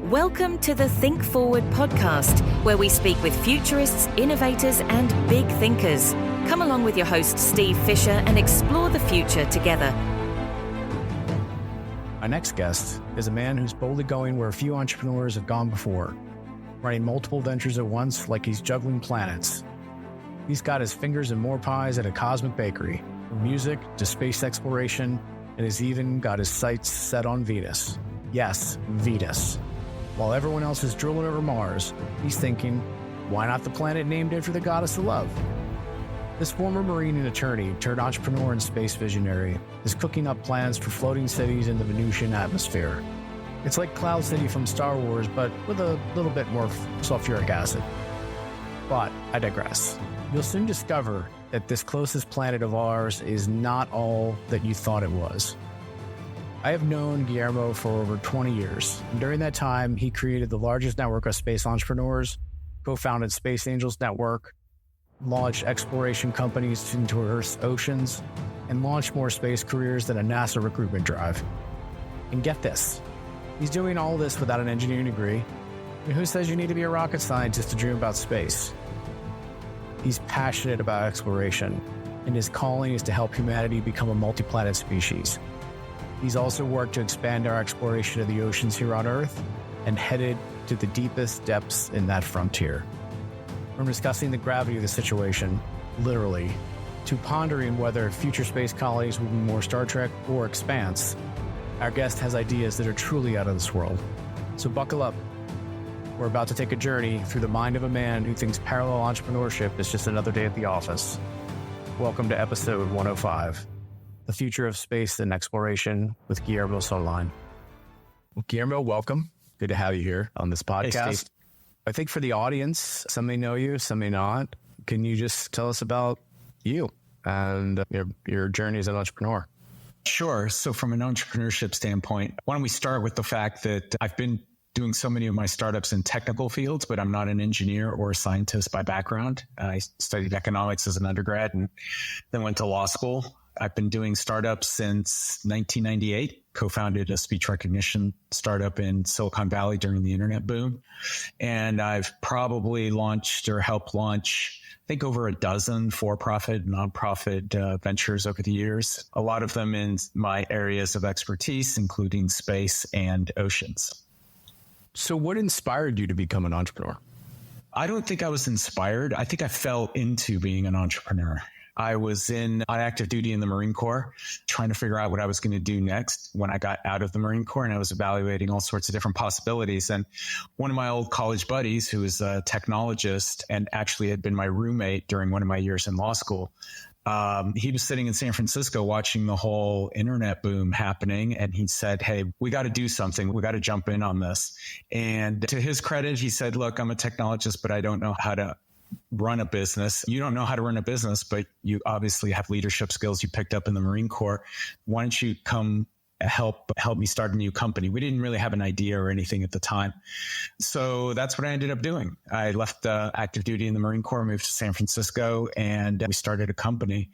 Welcome to the Think Forward podcast, where we speak with futurists, innovators, and big thinkers. Come along with your host, Steve Fisher, and explore the future together. My next guest is a man who's boldly going where a few entrepreneurs have gone before, running multiple ventures at once like he's juggling planets. He's got his fingers in more pies at a cosmic bakery, from music to space exploration, and has even got his sights set on Venus. Yes, Venus. While everyone else is drooling over Mars, he's thinking, why not the planet named after the goddess of love? This former Marine and attorney turned entrepreneur and space visionary is cooking up plans for floating cities in the Venusian atmosphere. It's like Cloud City from Star Wars, but with a little bit more sulfuric acid. But I digress. You'll soon discover that this closest planet of ours is not all that you thought it was. I have known Guillermo for over 20 years. And during that time, he created the largest network of space entrepreneurs, co-founded Space Angels Network, launched exploration companies into Earth's oceans, and launched more space careers than a NASA recruitment drive. And get this, he's doing all this without an engineering degree. And who says you need to be a rocket scientist to dream about space? He's passionate about exploration, and his calling is to help humanity become a multi-planet species. He's also worked to expand our exploration of the oceans here on Earth and headed to the deepest depths in that frontier. From discussing the gravity of the situation, literally, to pondering whether future space colonies will be more Star Trek or Expanse, our guest has ideas that are truly out of this world. So buckle up. We're about to take a journey through the mind of a man who thinks parallel entrepreneurship is just another day at the office. Welcome to episode 105. The Future of Space and Exploration with Guillermo Sohnlein. Well, Guillermo, welcome. Good to have you here on this podcast. Hey, Steve. I think for the audience, some may know you, some may not. Can you just tell us about you and your journey as an entrepreneur? Sure. So from an entrepreneurship standpoint, why don't we start with the fact that I've been doing so many of my startups in technical fields, but I'm not an engineer or a scientist by background. I studied economics as an undergrad and then went to law school. I've been doing startups since 1998, co-founded a speech recognition startup in Silicon Valley during the internet boom. And I've probably launched or helped launch, I think, over a dozen for-profit, nonprofit ventures over the years, a lot of them in my areas of expertise, including space and oceans. So what inspired you to become an entrepreneur? I don't think I was inspired. I think I fell into being an entrepreneur. I was on active duty in the Marine Corps, trying to figure out what I was going to do next when I got out of the Marine Corps, and I was evaluating all sorts of different possibilities. And one of my old college buddies, who was a technologist and actually had been my roommate during one of my years in law school, he was sitting in San Francisco watching the whole internet boom happening. And he said, hey, we got to do something. We got to jump in on this. And to his credit, he said, look, I'm a technologist, but I don't know how to run a business. You don't know how to run a business, but you obviously have leadership skills you picked up in the Marine Corps. Why don't you come help me start a new company? We didn't really have an idea or anything at the time. So that's what I ended up doing. I left active duty in the Marine Corps, moved to San Francisco, and we started a company.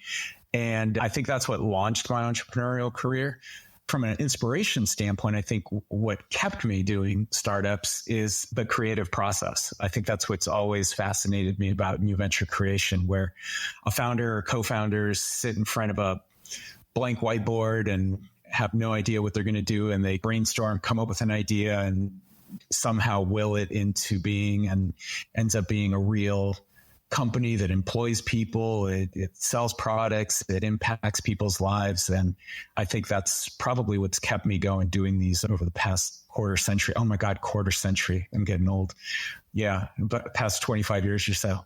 And I think that's what launched my entrepreneurial career. From an inspiration standpoint, I think what kept me doing startups is the creative process. I think that's what's always fascinated me about new venture creation, where a founder or co-founders sit in front of a blank whiteboard and have no idea what they're going to do. And they brainstorm, come up with an idea, and somehow will it into being, and ends up being a real company that employs people, it sells products, it impacts people's lives. And I think that's probably what's kept me going doing these over the past quarter century. Oh my God, quarter century. I'm getting old. Yeah, but past 25 years or so.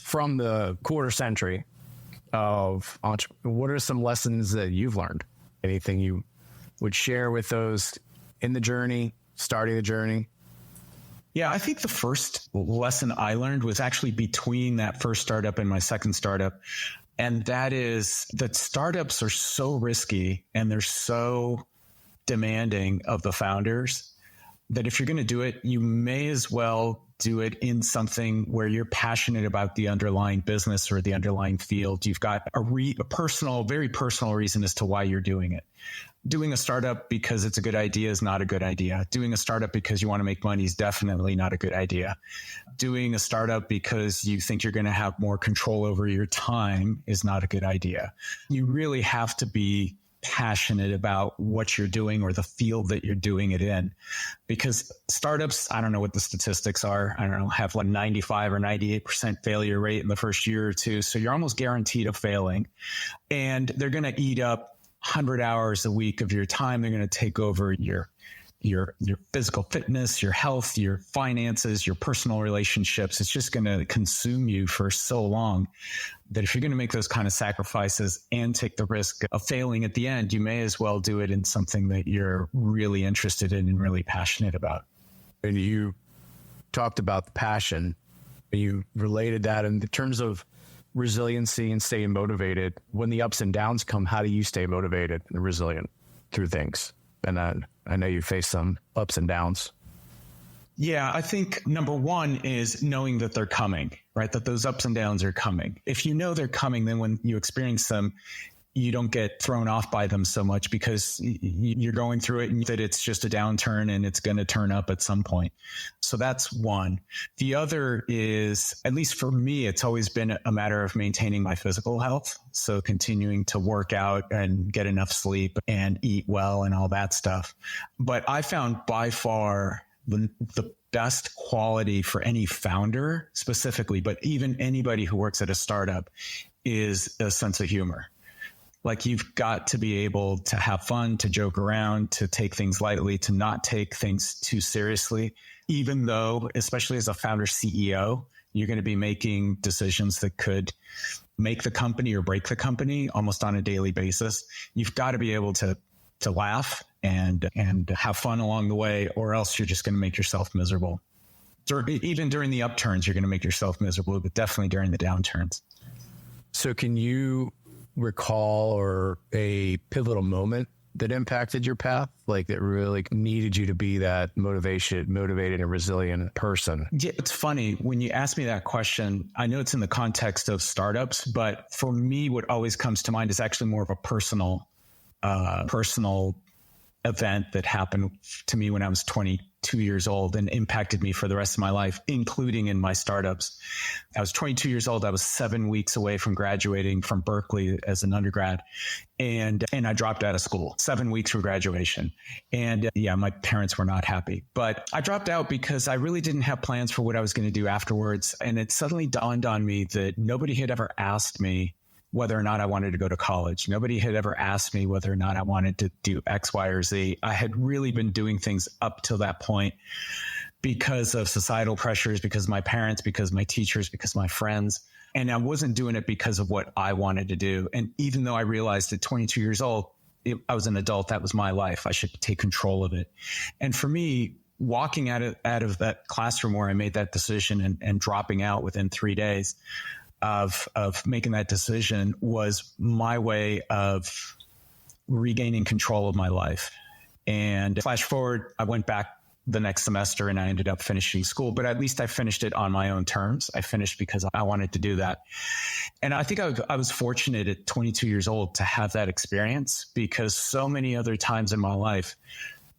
From the quarter century of what are some lessons that you've learned? Anything you would share with those in the journey, starting the journey? Yeah, I think the first lesson I learned was actually between that first startup and my second startup. And that is that startups are so risky and they're so demanding of the founders that if you're going to do it, you may as well do it in something where you're passionate about the underlying business or the underlying field. You've got a very personal reason as to why you're doing it. Doing a startup because it's a good idea is not a good idea. Doing a startup because you want to make money is definitely not a good idea. Doing a startup because you think you're going to have more control over your time is not a good idea. You really have to be passionate about what you're doing or the field that you're doing it in, because startups, I don't know what the statistics are. I don't know, have like 95 or 98% failure rate in the first year or two. So you're almost guaranteed of failing, and they're going to eat up 100 hours a week of your time. They're going to take over your physical fitness, your health, your finances, your personal relationships. It's just going to consume you for so long that if you're going to make those kind of sacrifices and take the risk of failing at the end, you may as well do it in something that you're really interested in and really passionate about. And you talked about the passion. You related that in terms of resiliency and staying motivated. When the ups and downs come, how do you stay motivated and resilient through things? And I know you face some ups and downs. Yeah, I think number one is knowing that they're coming, right? That those ups and downs are coming. If you know they're coming, then when you experience them, you don't get thrown off by them so much because you're going through it and that it's just a downturn and it's going to turn up at some point. So that's one. The other is, at least for me, it's always been a matter of maintaining my physical health. So continuing to work out and get enough sleep and eat well and all that stuff. But I found by far the best quality for any founder specifically, but even anybody who works at a startup, is a sense of humor. Like, you've got to be able to have fun, to joke around, to take things lightly, to not take things too seriously, even though, especially as a founder CEO, you're going to be making decisions that could make the company or break the company almost on a daily basis. You've got to be able to laugh and have fun along the way, or else you're just going to make yourself miserable. Even during the upturns, you're going to make yourself miserable, but definitely during the downturns. So can you recall or a pivotal moment that impacted your path, like that really needed you to be that motivated and resilient person? Yeah, it's funny when you ask me that question. I know it's in the context of startups, but for me, what always comes to mind is actually more of a personal event that happened to me when I was 22 years old and impacted me for the rest of my life, including in my startups. I was 22 years old. I was 7 weeks away from graduating from Berkeley as an undergrad. And I dropped out of school 7 weeks from graduation. And yeah, my parents were not happy, but I dropped out because I really didn't have plans for what I was going to do afterwards. And it suddenly dawned on me that nobody had ever asked me whether or not I wanted to go to college. Nobody had ever asked me whether or not I wanted to do X, Y, or Z. I had really been doing things up till that point because of societal pressures, because of my parents, because of my teachers, because of my friends. And I wasn't doing it because of what I wanted to do. And even though I realized at 22 years old, I was an adult, that was my life. I should take control of it. And for me, walking out of that classroom where I made that decision and dropping out within 3 days, of making that decision was my way of regaining control of my life. And flash forward, I went back the next semester and I ended up finishing school, but at least I finished it on my own terms. I finished because I wanted to do that. And I think I was fortunate at 22 years old to have that experience, because so many other times in my life,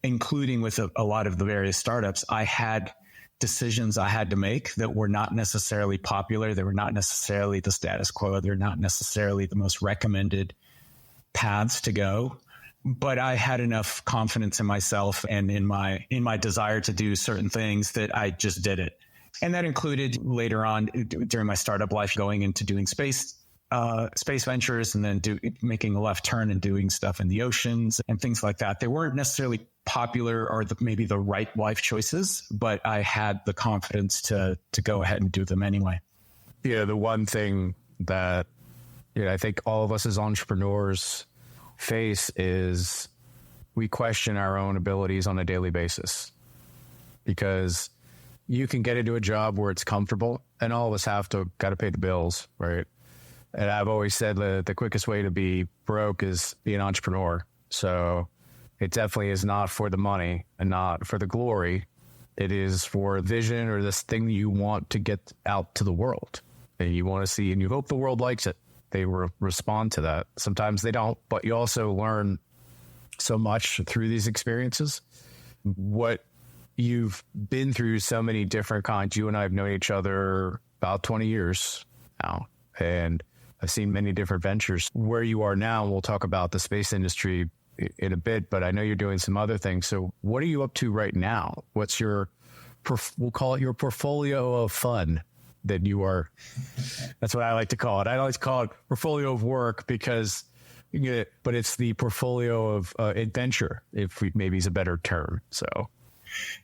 including with a lot of the various startups, I had decisions I had to make that were not necessarily popular. They were not necessarily the status quo. They're not necessarily the most recommended paths to go. But I had enough confidence in myself and in my desire to do certain things that I just did it. And that included later on during my startup life, going into doing space ventures, and then making a left turn and doing stuff in the oceans and things like that. They weren't necessarily popular or maybe the right life choices, but I had the confidence to go ahead and do them anyway. Yeah, the one thing that I think all of us as entrepreneurs face is we question our own abilities on a daily basis, because you can get into a job where it's comfortable, and all of us got to pay the bills, right? And I've always said that the quickest way to be broke is be an entrepreneur. So it definitely is not for the money and not for the glory. It is for a vision or this thing that you want to get out to the world and you want to see, and you hope the world likes it. They respond to that. Sometimes they don't, but you also learn so much through these experiences. What you've been through, so many different kinds. You and I have known each other about 20 years now, and I've seen many different ventures. Where you are now, we'll talk about the space industry in a bit, but I know you're doing some other things. So what are you up to right now? What's your, we'll call it your portfolio of fun that you are, that's what I like to call it. I like to call it portfolio of work because, but it's the portfolio of adventure, if maybe is a better term. So.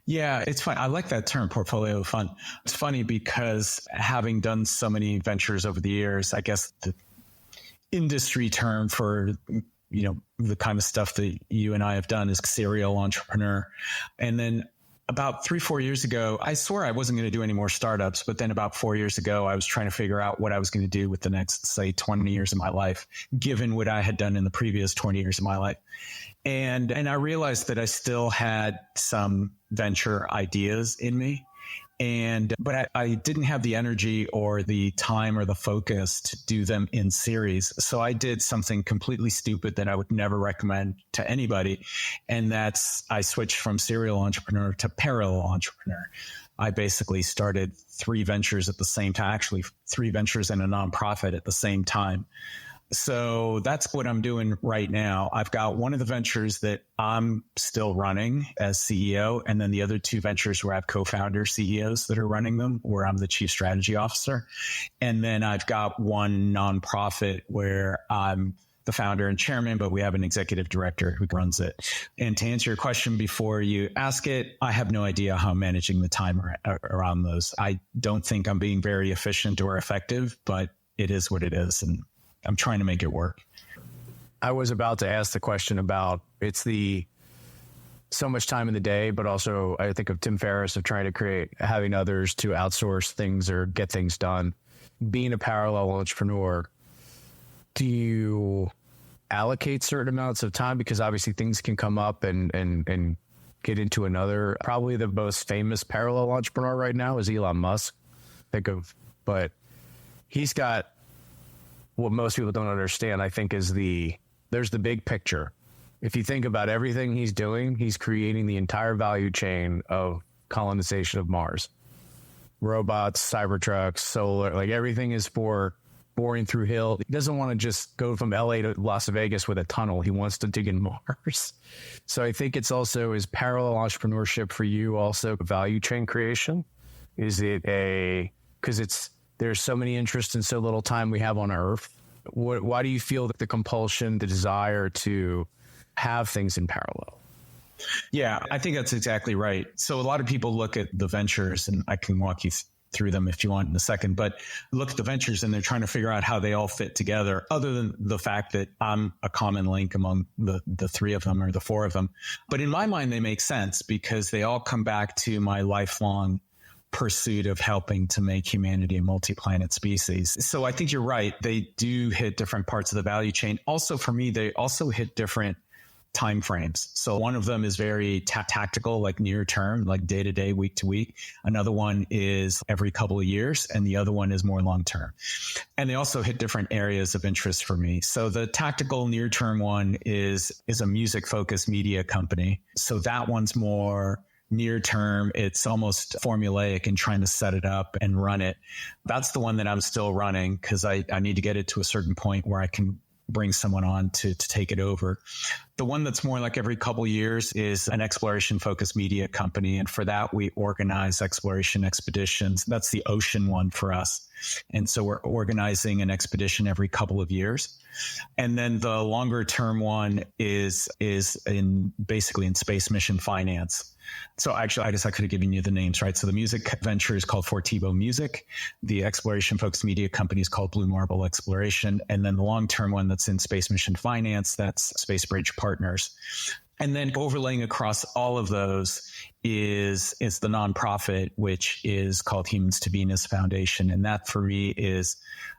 Yeah, it's fun. I like that term, portfolio of fun. It's funny because having done so many ventures over the years, I guess the industry term for, the kind of stuff that you and I have done is serial entrepreneur. And then about 3-4 years ago, I swore I wasn't going to do any more startups. But then about 4 years ago, I was trying to figure out what I was going to do with the next, say, 20 years of my life, given what I had done in the previous 20 years of my life. And I realized that I still had some venture ideas in me. But I didn't have the energy or the time or the focus to do them in series. So I did something completely stupid that I would never recommend to anybody. And that's, I switched from serial entrepreneur to parallel entrepreneur. I basically started 3 ventures at the same time, actually 3 ventures and a nonprofit at the same time. So that's what I'm doing right now. I've got one of the ventures that I'm still running as CEO, and then the other 2 ventures where I have co-founder CEOs that are running them, where I'm the chief strategy officer. And then I've got one nonprofit where I'm the founder and chairman, but we have an executive director who runs it. And to answer your question before you ask it, I have no idea how I'm managing the time around those. I don't think I'm being very efficient or effective, but it is what it is. And I'm trying to make it work. I was about to ask the question about so much time in the day, but also I think of Tim Ferriss of trying to having others to outsource things or get things done. Being a parallel entrepreneur, do you allocate certain amounts of time? Because obviously things can come up and get into another. Probably the most famous parallel entrepreneur right now is Elon Musk. But he's got what most people don't understand, I think, is there's the big picture. If you think about everything he's doing, he's creating the entire value chain of colonization of Mars. Robots, Cybertrucks, solar, like everything is for boring through hill. He doesn't want to just go from LA to Las Vegas with a tunnel. He wants to dig in Mars. So I think it's also, is parallel entrepreneurship for you also value chain creation? Is it because there's so many interests and so little time we have on Earth. Why do you feel that the compulsion, the desire to have things in parallel? Yeah, I think that's exactly right. So a lot of people look at the ventures, and I can walk you through them if you want in a second, but look at the ventures and they're trying to figure out how they all fit together, other than the fact that I'm a common link among the 3 of them or the 4 of them. But in my mind, they make sense because they all come back to my lifelong pursuit of helping to make humanity a multi-planet species. So I think you're right. They do hit different parts of the value chain. Also, for me, they also hit different time frames. So one of them is very tactical, like near term, like day to day, week to week. Another one is every couple of years, and the other one is more long term. And they also hit different areas of interest for me. So the tactical near term one is a music focused media company. So that one's more near term. It's almost formulaic in trying to set it up and run it. That's the one that I'm still running because I need to get it to a certain point where I can bring someone on to take it over. The one that's more like every couple of years is an exploration focused media company. And for that, we organize exploration expeditions. That's the ocean one for us. And so we're organizing an expedition every couple of years. And then the longer term one is basically in space mission finance. So actually, I guess I could have given you the names, right? So the music venture is called Fortivo Music. The exploration focused media company is called Blue Marble Exploration. And then the long-term one that's in space mission finance, that's SpaceBridge Partners. And then overlaying across all of those is the nonprofit, which is called Humans2Venus Foundation. And that for me is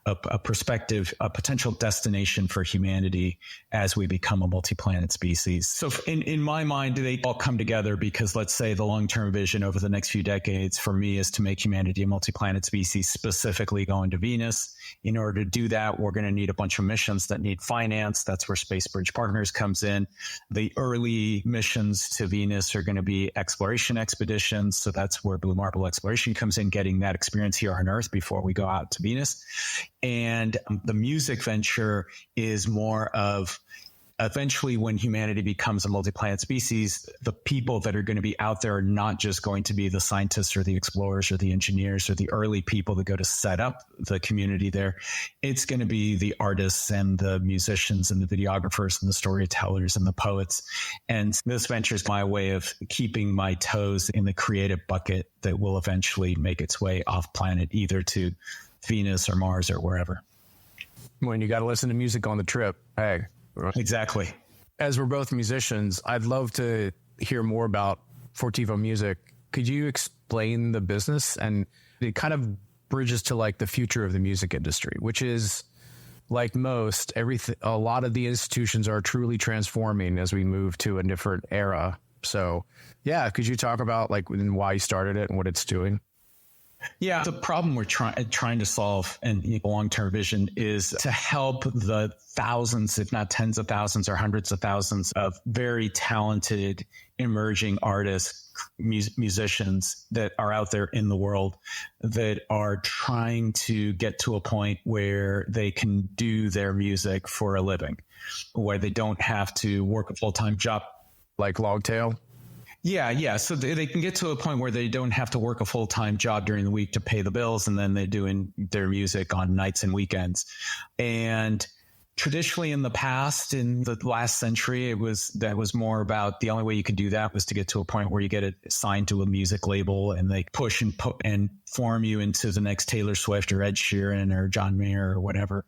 a perspective, a potential destination for humanity as we become a multi-planet species. So in my mind, they all come together because, let's say, the long-term vision over the next few decades for me is to make humanity a multi-planet species, specifically going to Venus. In order to do that, we're going to need a bunch of missions that need finance. That's where SpaceBridge Partners comes in. The early missions to Venus are going to be exploration expeditions. So that's where Blue Marble Exploration comes in, getting that experience here on Earth before we go out to Venus. And the music venture is more of eventually when humanity becomes a multi-planet species, the people that are going to be out there are not just going to be the scientists or the explorers or the engineers or the early people that go to set up the community there. It's going to be the artists and the musicians and the videographers and the storytellers and the poets. And this venture is my way of keeping my toes in the creative bucket that will eventually make its way off planet, either to Venus or Mars or wherever. When you got to listen to music on the trip, hey. Exactly. As we're both musicians, I'd love to hear more about Fortivo Music. Could you explain the business? And it kind of bridges to like the future of the music industry, which is like most, a lot of the institutions are truly transforming as we move to a different era. So yeah, could you talk about like why you started it and what it's doing? Yeah, the problem we're trying to solve and the long-term vision is to help the thousands, if not tens of thousands or hundreds of thousands of very talented emerging artists, musicians that are out there in the world that are trying to get to a point where they can do their music for a living, where they don't have to work a full-time job. Like Longtail? Yeah. So they can get to a point where they don't have to work a full-time job during the week to pay the bills, and then they're doing their music on nights and weekends. And traditionally in the past, in the last century, that was more about the only way you could do that was to get to a point where you get it signed to a music label and they push and form you into the next Taylor Swift or Ed Sheeran or John Mayer or whatever.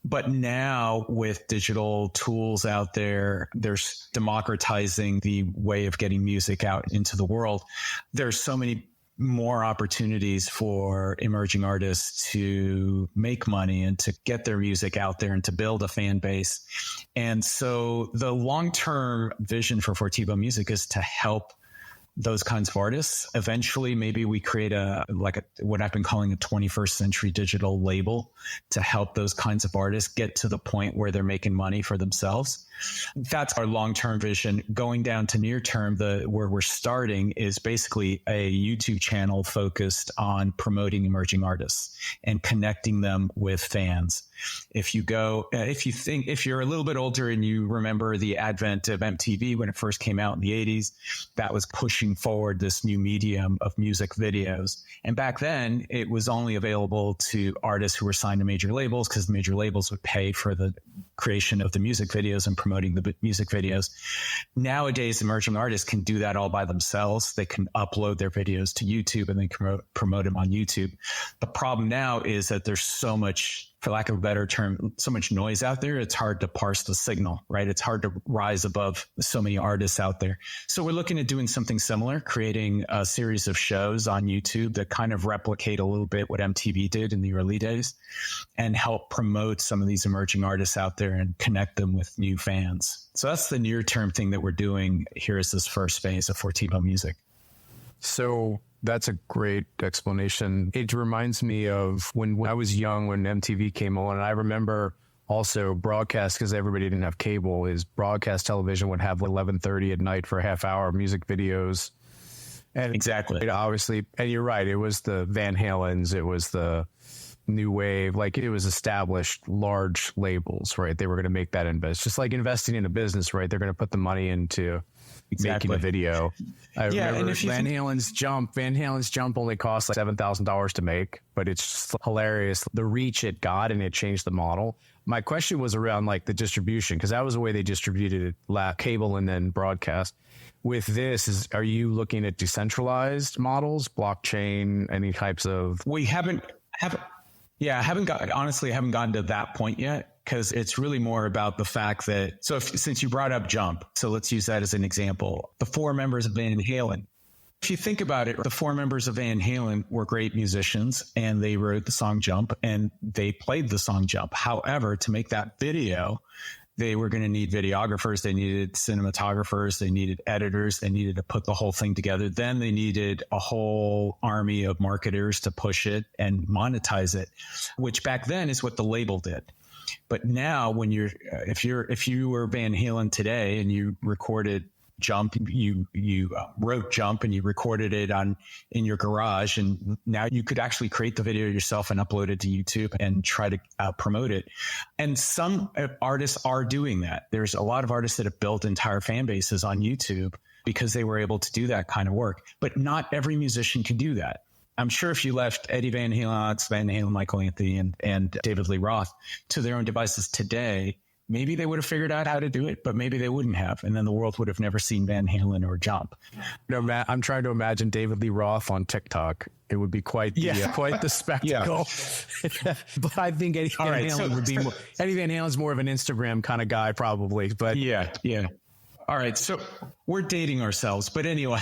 But now with digital tools out there, there's democratizing the way of getting music out into the world. There's so many more opportunities for emerging artists to make money and to get their music out there and to build a fan base. And so the long-term vision for Fortivo Music is to help those kinds of artists. Eventually, maybe we create what I've been calling a 21st century digital label to help those kinds of artists get to the point where they're making money for themselves. That's our long-term vision. Going down to near term, where we're starting is basically a YouTube channel focused on promoting emerging artists and connecting them with fans. If you're a little bit older and you remember the advent of MTV when it first came out in the 80s, that was pushing forward this new medium of music videos. And back then it was only available to artists who were signed to major labels because major labels would pay for the creation of the music videos and promoting the music videos. Nowadays, emerging artists can do that all by themselves. They can upload their videos to YouTube and then promote them on YouTube. The problem now is that there's so much, for lack of a better term, so much noise out there. It's hard to parse the signal, right? It's hard to rise above so many artists out there. So we're looking at doing something similar, creating a series of shows on YouTube that kind of replicate a little bit what MTV did in the early days and help promote some of these emerging artists out there and connect them with new fans. So that's the near term thing that we're doing here is this first phase of Fortivo Music. So that's a great explanation. It reminds me of when I was young, when MTV came on, and I remember also broadcast, because everybody didn't have cable, is broadcast television would have 11:30 at night for a half hour music videos. And exactly. Obviously, and you're right, it was the Van Halens, it was the New Wave, like it was established large labels, right? They were going to make that invest, just like investing in a business, right? They're going to put the money into making a video. I remember Van Halen's Jump only cost like $7,000 to make, but it's just hilarious. The reach it got, and it changed the model. My question was around like the distribution, because that was the way they distributed it, cable and then broadcast. With this, are you looking at decentralized models, blockchain, any types of? We haven't gotten to that point yet. because it's really more about the fact that, since you brought up Jump, so let's use that as an example. The four members of Van Halen. If you think about it, the four members of Van Halen were great musicians and they wrote the song Jump and they played the song Jump. However, to make that video, they were going to need videographers. They needed cinematographers. They needed editors. They needed to put the whole thing together. Then they needed a whole army of marketers to push it and monetize it, which back then is what the label did. But now when if you were Van Halen today and you recorded Jump, you wrote Jump and you recorded it in your garage, and now you could actually create the video yourself and upload it to YouTube and try to promote it. And some artists are doing that. There's a lot of artists that have built entire fan bases on YouTube because they were able to do that kind of work. But not every musician can do that. I'm sure if you left Eddie Van Halen, Van Halen, Michael Anthony, and David Lee Roth to their own devices today, maybe they would have figured out how to do it, but maybe they wouldn't have. And then the world would have never seen Van Halen or Jump. No, Matt, I'm trying to imagine David Lee Roth on TikTok. It would be quite the spectacle. But I think Eddie Van Halen would be more. Eddie Van Halen's more of an Instagram kind of guy, probably. But yeah. All right, so we're dating ourselves, but anyway,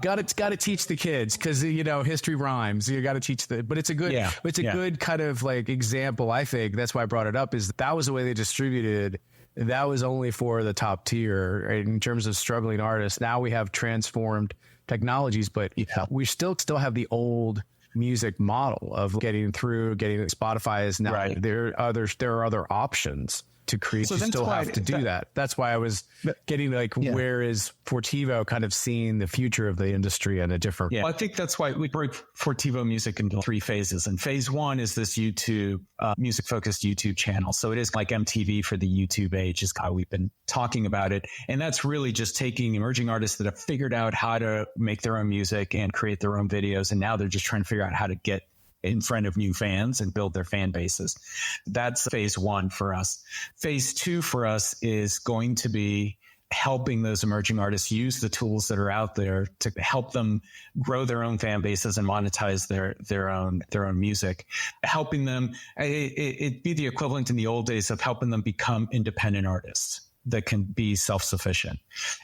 got to teach the kids because history rhymes. You got to teach but it's a good good kind of like example. I think that's why I brought it up. Is that was the way they distributed. That was only for the top tier, right? In terms of struggling artists. Now we have transformed technologies, but we still have the old music model of getting Spotify is now there are other options to create. So you still have to do that. That's why I was getting where is Fortivo kind of seeing the future of the industry in a different. Well, I think that's why we break Fortivo Music into 3 phases. And phase 1 is this YouTube, music focused YouTube channel. So it is like MTV for the YouTube age is how we've been talking about it. And that's really just taking emerging artists that have figured out how to make their own music and create their own videos. And now they're just trying to figure out how to get in front of new fans and build their fan bases. That's phase 1 for us. Phase 2 for us is going to be helping those emerging artists use the tools that are out there to help them grow their own fan bases and monetize their own music, helping them. It'd be the equivalent in the old days of helping them become independent artists that can be self-sufficient.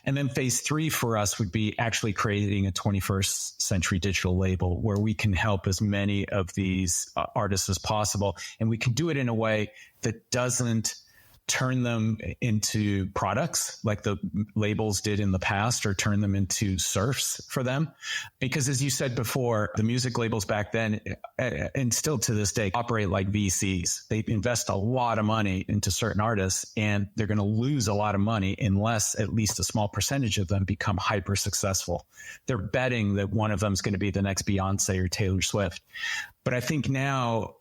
And then phase 3 for us would be actually creating a 21st century digital label where we can help as many of these artists as possible. And we can do it in a way that doesn't turn them into products like the labels did in the past, or turn them into serfs for them. Because as you said before, the music labels back then, and still to this day, operate like VCs. They invest a lot of money into certain artists, and they're going to lose a lot of money unless at least a small percentage of them become hyper successful. They're betting that one of them is going to be the next Beyonce or Taylor Swift. But I think now,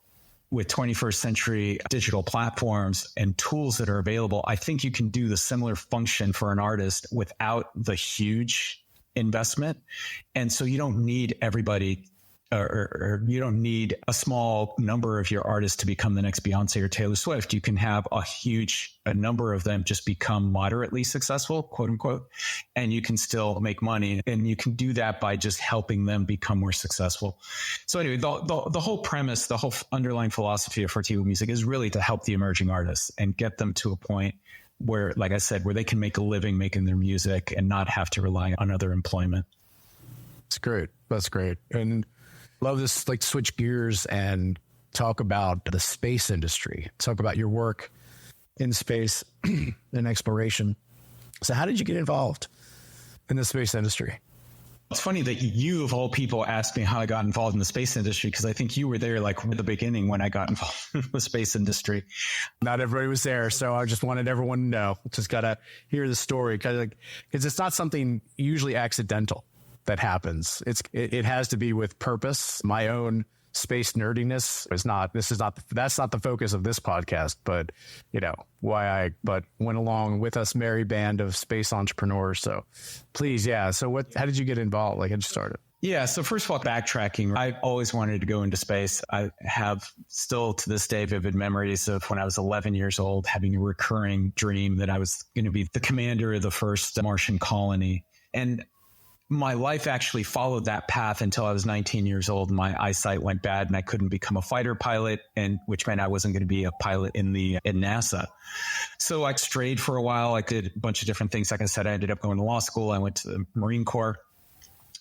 with 21st century digital platforms and tools that are available, I think you can do the similar function for an artist without the huge investment. And so you don't need everybody, or you don't need a small number of your artists to become the next Beyonce or Taylor Swift. You can have a number of them just become moderately successful, quote unquote, and you can still make money. And you can do that by just helping them become more successful. So anyway, the whole premise, the whole underlying philosophy of Fortivo Music is really to help the emerging artists and get them to a point where, like I said, where they can make a living making their music and not have to rely on other employment. That's great. That's great. And love this, switch gears and talk about the space industry. Talk about your work in space and exploration. So how did you get involved in the space industry? It's funny that you, of all people, asked me how I got involved in the space industry, because I think you were there at the beginning when I got involved in the space industry. Not everybody was there, so I just wanted everyone to know. Just got to hear the story, because it's not something usually accidental that happens. It has to be with purpose. My own space nerdiness is not. That's not the focus of this podcast. But but went along with us merry band of space entrepreneurs. So please, yeah. So how did you get involved? How'd you start it? Yeah. So first of all, backtracking, I've always wanted to go into space. I have still to this day vivid memories of when I was 11 years old, having a recurring dream that I was going to be the commander of the first Martian colony. And my life actually followed that path until I was 19 years old. My eyesight went bad and I couldn't become a fighter pilot, and which meant I wasn't going to be a pilot in NASA. So I strayed for a while. I did a bunch of different things. Like I said, I ended up going to law school. I went to the Marine Corps.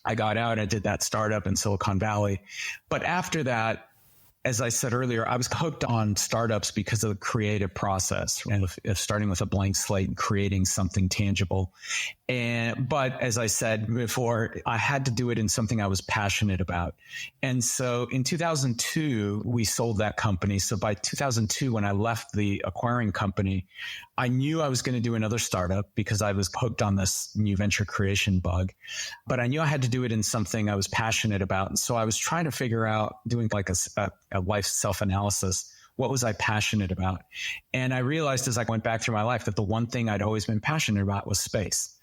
I got out. I did that startup in Silicon Valley. But after that, as I said earlier, I was hooked on startups because of the creative process and of starting with a blank slate and creating something tangible. But as I said before, I had to do it in something I was passionate about. And so in 2002, we sold that company. So by 2002, when I left the acquiring company, I knew I was going to do another startup because I was hooked on this new venture creation bug. But I knew I had to do it in something I was passionate about. And so I was trying to figure out, doing like a life self-analysis, what was I passionate about? And I realized as I went back through my life that the one thing I'd always been passionate about was space.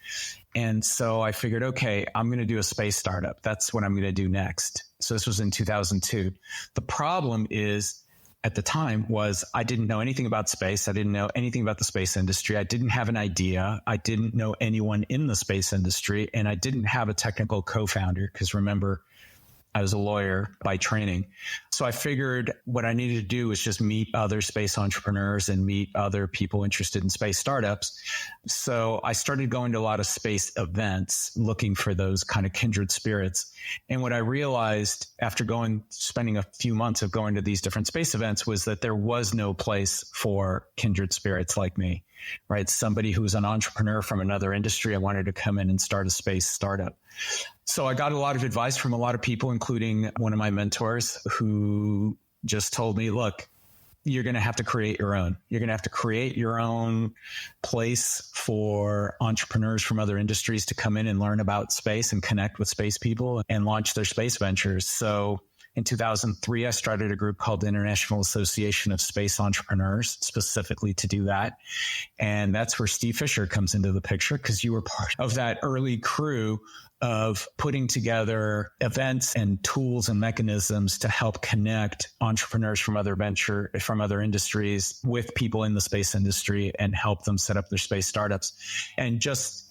And so I figured, okay, I'm going to do a space startup. That's what I'm going to do next. So this was in 2002. The problem is, at the time, was I didn't know anything about space. I didn't know anything about the space industry. I didn't have an idea. I didn't know anyone in the space industry. And I didn't have a technical co-founder because, remember, I was a lawyer by training. So I figured what I needed to do was just meet other space entrepreneurs and meet other people interested in space startups. So I started going to a lot of space events, looking for those kind of kindred spirits. And what I realized after spending a few months of going to these different space events was that there was no place for kindred spirits like me, right? Somebody who was an entrepreneur from another industry. I wanted to come in and start a space startup. So I got a lot of advice from a lot of people, including one of my mentors, who just told me, look, you're going to have to create your own. You're going to have to create your own place for entrepreneurs from other industries to come in and learn about space and connect with space people and launch their space ventures. So in 2003, I started a group called the International Association of Space Entrepreneurs, specifically to do that. And that's where Steve Fisher comes into the picture, because you were part of that early crew of putting together events and tools and mechanisms to help connect entrepreneurs from other industries with people in the space industry and help them set up their space startups. And just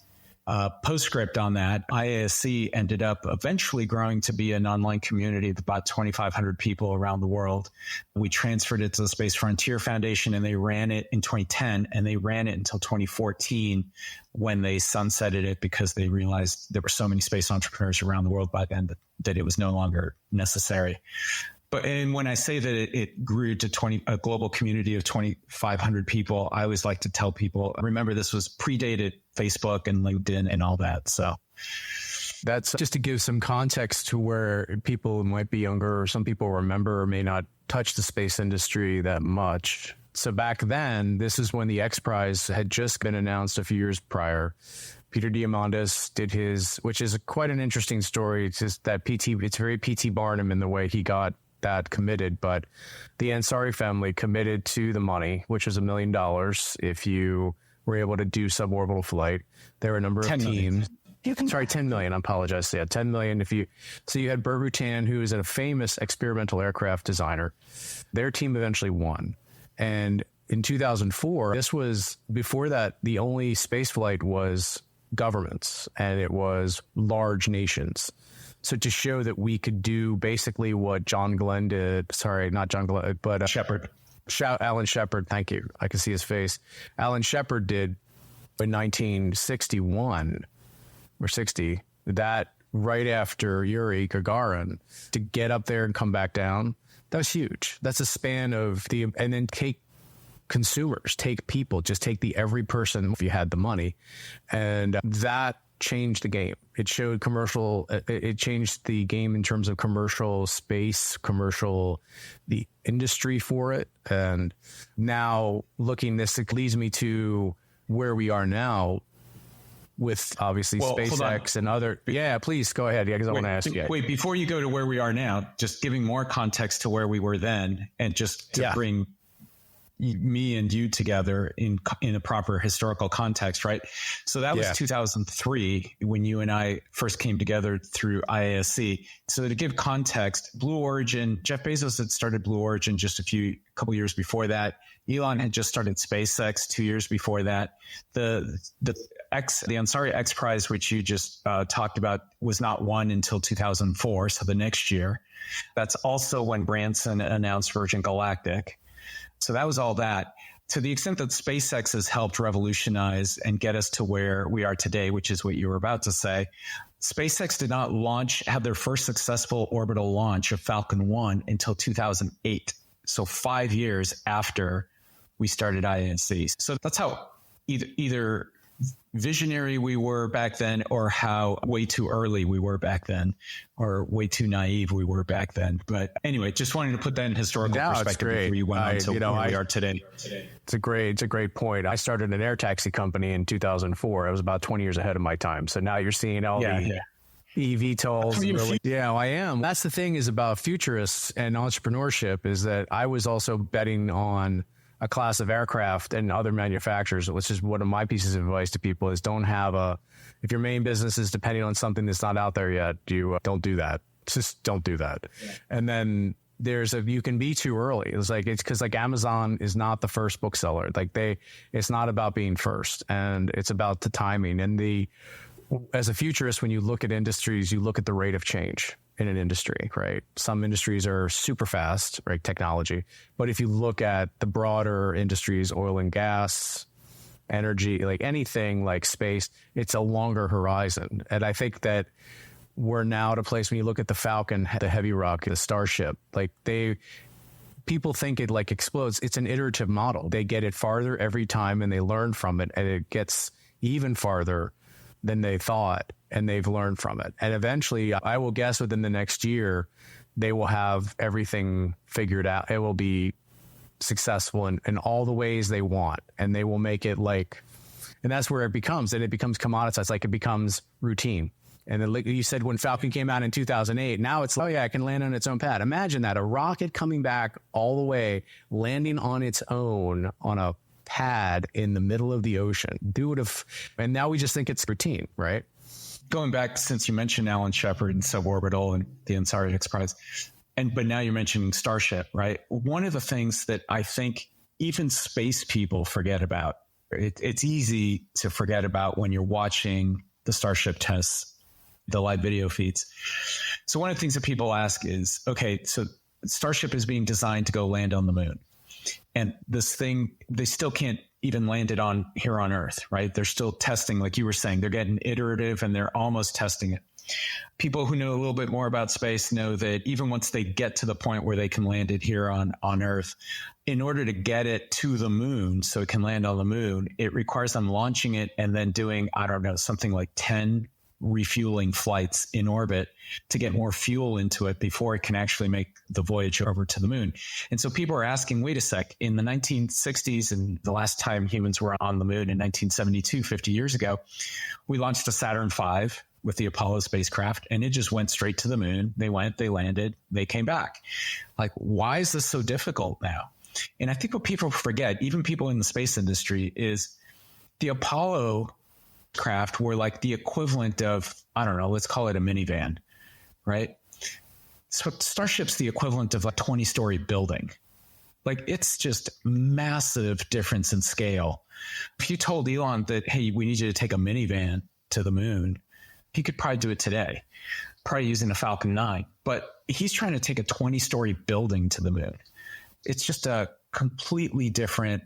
postscript on that, IASC ended up eventually growing to be an online community of about 2,500 people around the world. We transferred it to the Space Frontier Foundation, and they ran it in 2010, and they ran it until 2014 when they sunsetted it because they realized there were so many space entrepreneurs around the world by then that it was no longer necessary. And when I say that it grew to a global community of 2,500 people, I always like to tell people, remember, this was predated Facebook and LinkedIn and all that. So that's just to give some context to where people might be younger, or some people remember or may not touch the space industry that much. So back then, this is when the X Prize had just been announced a few years prior. Peter Diamandis did his, which is quite an interesting story. It's just that it's very P.T. Barnum in the way he got that committed, but the Ansari family committed to the money, which was $1 million if you were able to do suborbital flight. There were a number of teams. 10 million. I apologize. So yeah, 10 million. So you had Burt Rutan, who is a famous experimental aircraft designer. Their team eventually won. And in 2004, before that, the only space flight was governments, and it was large nations. So to show that we could do basically what John Glenn did, sorry, not John Glenn, but Shepard. Alan Shepard, thank you. I can see his face. Alan Shepard did in 1961 or 60, that right after Yuri Gagarin, to get up there and come back down. That was huge. That's a span of and then take consumers, take people, just take every person if you had the money. And that changed the game. It changed the game in terms of commercial space, the industry for it. And now it leads me to where we are now with obviously SpaceX and other. Yeah, please go ahead. Yeah, because I want to ask you. Wait, before you go to where we are now, just giving more context to where we were then, and just to bring me and you together in a proper historical context, right? So that was 2003 when you and I first came together through IASC. So to give context, Blue Origin, Jeff Bezos had started Blue Origin just a couple years before that. Elon had just started SpaceX 2 years before that. the Ansari X Prize, which you just talked about, was not won until 2004, so the next year. That's also when Branson announced Virgin Galactic. So that was all that. To the extent that SpaceX has helped revolutionize and get us to where we are today, which is what you were about to say, SpaceX did not have their first successful orbital launch of Falcon 1 until 2008. So 5 years after we started INC. So that's how either visionary we were back then, or how way too early we were back then, or way too naive we were back then. But anyway, just wanted to put that in historical perspective before you went on to where we are today. It's a great point. I started an air taxi company in 2004. I was about 20 years ahead of my time. So now you're seeing all the eVTOLs. Yeah, I am. That's the thing is about futurists and entrepreneurship, is that I was also betting on a class of aircraft and other manufacturers, which is one of my pieces of advice to people, is if your main business is depending on something that's not out there yet, don't do that. Just don't do that. Yeah. And then you can be too early. It's because Amazon is not the first bookseller. It's not about being first, and it's about the timing. And as a futurist, when you look at industries, you look at the rate of change in an industry, right? Some industries are super fast, right? Technology. But if you look at the broader industries, oil and gas, energy, like anything like space, it's a longer horizon. And I think that we're now at a place, when you look at the Falcon, the heavy rocket, the Starship, people think it explodes. It's an iterative model. They get it farther every time and they learn from it, and it gets even farther than they thought, and they've learned from it. And eventually, I will guess within the next year, they will have everything figured out. It will be successful in all the ways they want, and they will make it and that's where it becomes commoditized, it becomes routine. And then, like you said, when Falcon came out in 2008, now it's it can land on its own pad. Imagine that, a rocket coming back all the way, landing on its own on a pad in the middle of the ocean. And now we just think it's routine, right? Going back, since you mentioned Alan Shepard and suborbital and the Ansari X Prize, but now you're mentioning Starship, right? One of the things that I think even space people forget about, it's easy to forget about when you're watching the Starship tests, the live video feeds. So one of the things that people ask is, okay, so Starship is being designed to go land on the moon. And this thing, they still can't even land it here on Earth, right? They're still testing, like you were saying, they're getting iterative and they're almost testing it. People who know a little bit more about space know that even once they get to the point where they can land it here on Earth, in order to get it to the moon so it can land on the moon, it requires them launching it and then doing, something like 10 refueling flights in orbit to get more fuel into it before it can actually make the voyage over to the moon. And so people are asking, wait a sec, in the 1960s, and the last time humans were on the moon in 1972, 50 years ago, we launched a Saturn V with the Apollo spacecraft, and it just went straight to the moon. They went, they landed, they came back. Why is this so difficult now? And I think what people forget, even people in the space industry, is the Apollo craft were the equivalent of, let's call it a minivan, right? So Starship's the equivalent of a 20-story building. It's just massive difference in scale. If you told Elon that, hey, we need you to take a minivan to the moon, he could probably do it today, probably using a Falcon 9. But he's trying to take a 20-story building to the moon. It's just a completely different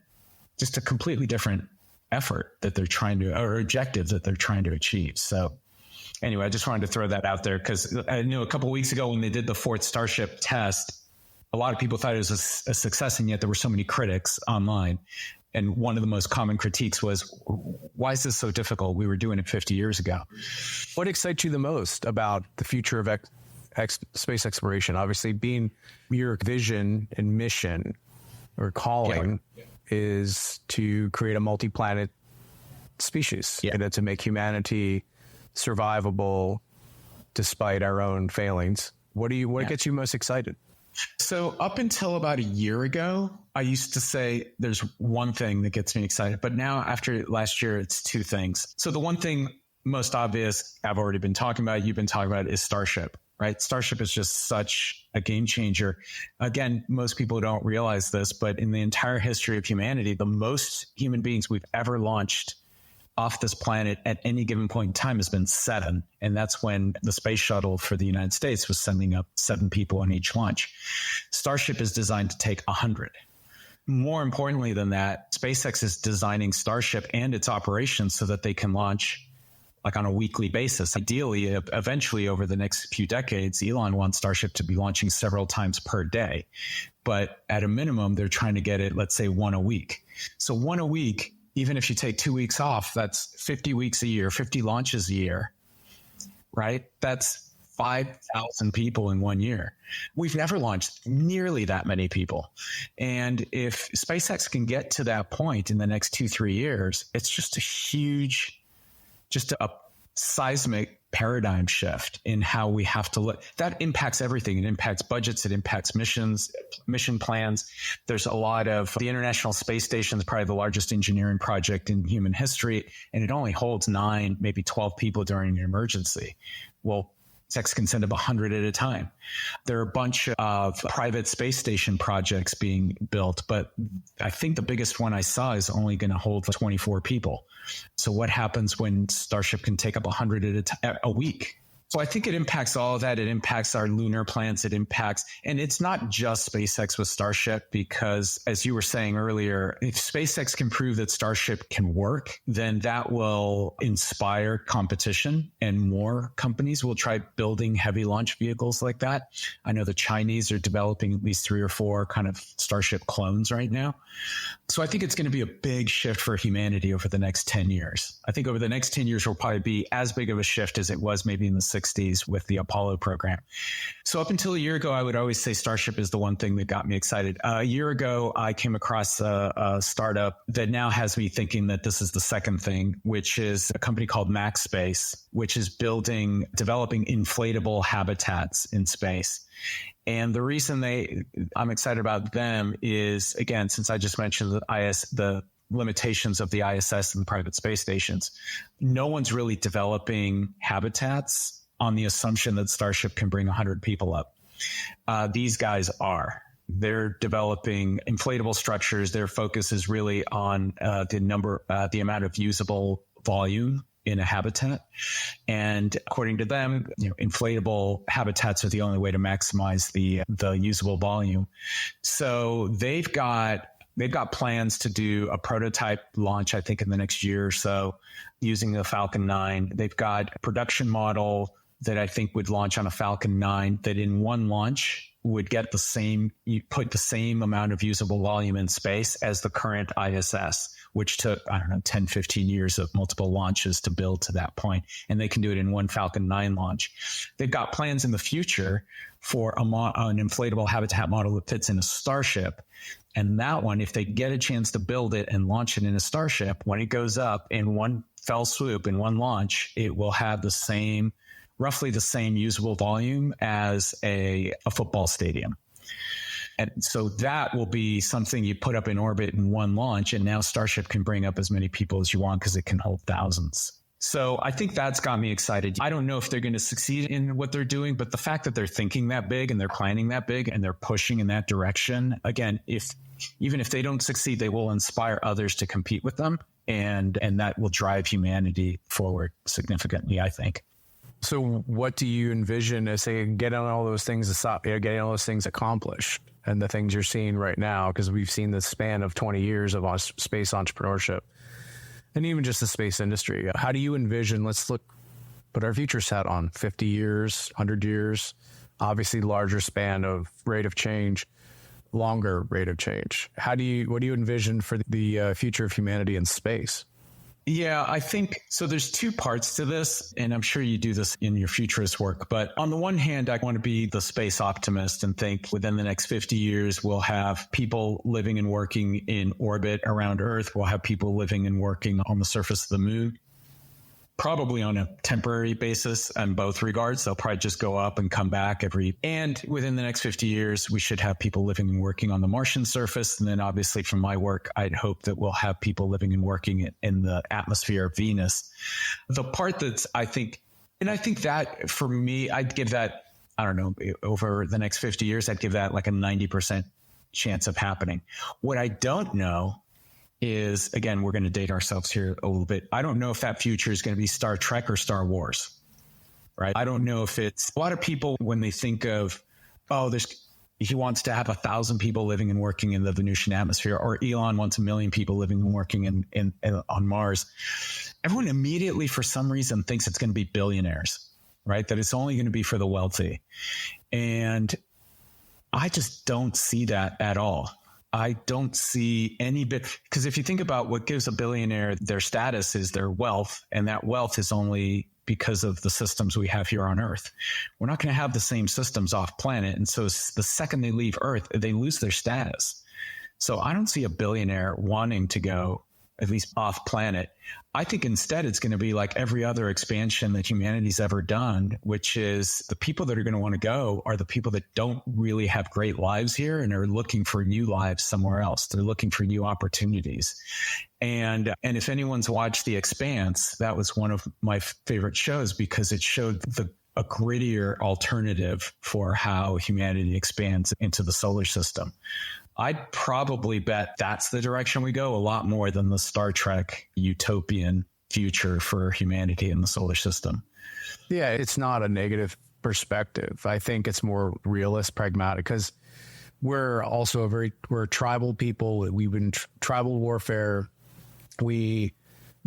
effort that they're trying to, or objective that they're trying to achieve. So anyway, I just wanted to throw that out there, because I knew a couple of weeks ago when they did the fourth Starship test, a lot of people thought it was a success, and yet there were so many critics online. And one of the most common critiques was, why is this so difficult? We were doing it 50 years ago. What excites you the most about the future of space exploration? Obviously, being your vision and mission or calling is to create a multi-planet species, and to make humanity survivable despite our own failings. What gets you most excited? So up until about a year ago, I used to say there's one thing that gets me excited, but now after last year, it's two things. So the one thing most obvious I've already been talking about, you've been talking about, is Starship, right? Starship is just such a game changer. Again, most people don't realize this, but in the entire history of humanity, the most human beings we've ever launched off this planet at any given point in time has been 7. And that's when the space shuttle for the United States was sending up 7 people on each launch. Starship is designed to take 100. More importantly than that, SpaceX is designing Starship and its operations so that they can launch like on a weekly basis. Ideally, eventually over the next few decades, Elon wants Starship to be launching several times per day. But at a minimum, they're trying to get it, let's say, 1 a week. So 1 a week, even if you take 2 weeks off, that's 50 weeks a year, 50 launches a year, right? That's 5,000 people in 1 year. We've never launched nearly that many people. And if SpaceX can get to that point in the next 2-3 years, it's just a huge, just a seismic paradigm shift in how we have to look. That impacts everything. It impacts budgets. It impacts missions, mission plans. There's a lot of the International Space Station is probably the largest engineering project in human history, and it only holds 9, maybe 12 people during an emergency. Well, SpaceX can send up 100 at a time. There are a bunch of private space station projects being built, but I think the biggest one I saw is only going to hold 24 people. So what happens when Starship can take up 100 a week? So I think it impacts all of that. It impacts our lunar plans. It impacts, and it's not just SpaceX with Starship, because as you were saying earlier, if SpaceX can prove that Starship can work, then that will inspire competition and more companies will try building heavy launch vehicles like that. I know the Chinese are developing at least 3 or 4 kind of Starship clones right now. So I think it's going to be a big shift for humanity over the next 10 years. I think over the next 10 years will probably be as big of a shift as it was maybe in the 60s with the Apollo program. So up until a year ago, I would always say Starship is the one thing that got me excited. A year ago, I came across a startup that now has me thinking that this is the second thing, which is a company called MaxSpace, which is developing inflatable habitats in space. And the reason I'm excited about them is, again, since I just mentioned the limitations of the ISS and the private space stations, no one's really developing habitats on the assumption that Starship can bring 100 people up. These guys are. They're developing inflatable structures. Their focus is really on the amount of usable volume in a habitat. And according to them, inflatable habitats are the only way to maximize the usable volume. So they've got plans to do a prototype launch, I think, in the next year or so using the Falcon 9. They've got a production model that I think would launch on a Falcon 9 that in one launch would get you put the same amount of usable volume in space as the current ISS, which took, 10, 15 years of multiple launches to build to that point. And they can do it in one Falcon 9 launch. They've got plans in the future for an inflatable habitat model that fits in a Starship. And that one, if they get a chance to build it and launch it in a Starship, when it goes up in one fell swoop, in one launch, it will have roughly the same usable volume as a football stadium. And so that will be something you put up in orbit in one launch. And now Starship can bring up as many people as you want because it can hold thousands. So I think that's got me excited. I don't know if they're going to succeed in what they're doing, but the fact that they're thinking that big and they're planning that big and they're pushing in that direction, again, even if they don't succeed, they will inspire others to compete with them. And that will drive humanity forward significantly, I think. So what do you envision as getting all those things accomplished and the things you're seeing right now? Because we've seen the span of 20 years of space entrepreneurship and even just the space industry. How do you envision, put our futurist hat on, 50 years, 100 years, obviously larger span of rate of change, longer rate of change. What do you envision for the future of humanity in space? Yeah, I think so. There's 2 parts to this, and I'm sure you do this in your futurist work. But on the one hand, I want to be the space optimist and think within the next 50 years, we'll have people living and working in orbit around Earth. We'll have people living and working on the surface of the moon, probably on a temporary basis in both regards. They'll probably just go up and come back and within the next 50 years, we should have people living and working on the Martian surface. And then obviously from my work, I'd hope that we'll have people living and working in the atmosphere of Venus. The part that's, I think that for me, I'd give that, over the next 50 years, I'd give that like a 90% chance of happening. What I don't know is, again, we're going to date ourselves here a little bit. I don't know if that future is going to be Star Trek or Star Wars, right? I don't know if it's a lot of people when they think of, he wants to have 1,000 people living and working in the Venusian atmosphere, or Elon wants 1 million people living and working on Mars. Everyone immediately, for some reason, thinks it's going to be billionaires, right? That it's only going to be for the wealthy. And I just don't see that at all. I don't see any bit, because if you think about what gives a billionaire their status is their wealth, and that wealth is only because of the systems we have here on Earth. We're not going to have the same systems off planet. And so the second they leave Earth, they lose their status. So I don't see a billionaire wanting to go at least off planet. I think instead it's going to be like every other expansion that humanity's ever done, which is the people that are going to want to go are the people that don't really have great lives here and are looking for new lives somewhere else. They're looking for new opportunities. And if anyone's watched The Expanse, that was one of my favorite shows because it showed a grittier alternative for how humanity expands into the solar system. I'd probably bet that's the direction we go a lot more than the Star Trek utopian future for humanity in the solar system. Yeah, it's not a negative perspective. I think it's more realist, pragmatic, because we're also we're tribal people. We've been tribal warfare. We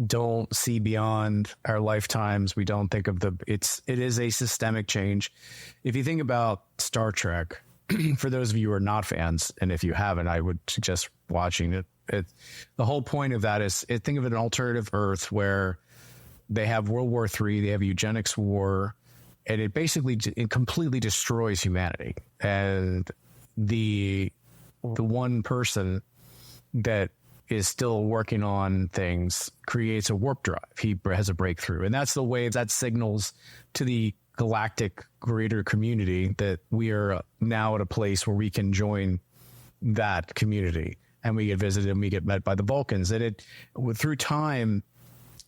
don't see beyond our lifetimes. We don't think of it is a systemic change. If you think about Star Trek, for those of you who are not fans, and if you haven't, I would suggest watching it. The whole point of that is think of an alternative Earth where they have World War III, they have a eugenics war, and it basically completely destroys humanity. And the one person that is still working on things creates a warp drive. He has a breakthrough. And that's the way that signals to the galactic greater community that we are now at a place where we can join that community, and we get visited and we get met by the Vulcans. And through time,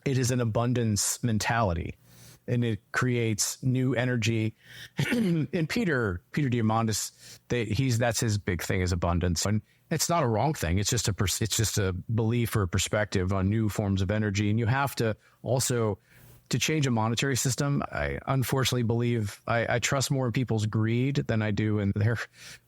it is an abundance mentality, and it creates new energy. And Peter Diamandis, that's his big thing, is abundance. And it's not a wrong thing. It's just a belief or a perspective on new forms of energy. And you have to also, to change a monetary system, I unfortunately believe I trust more in people's greed than I do in their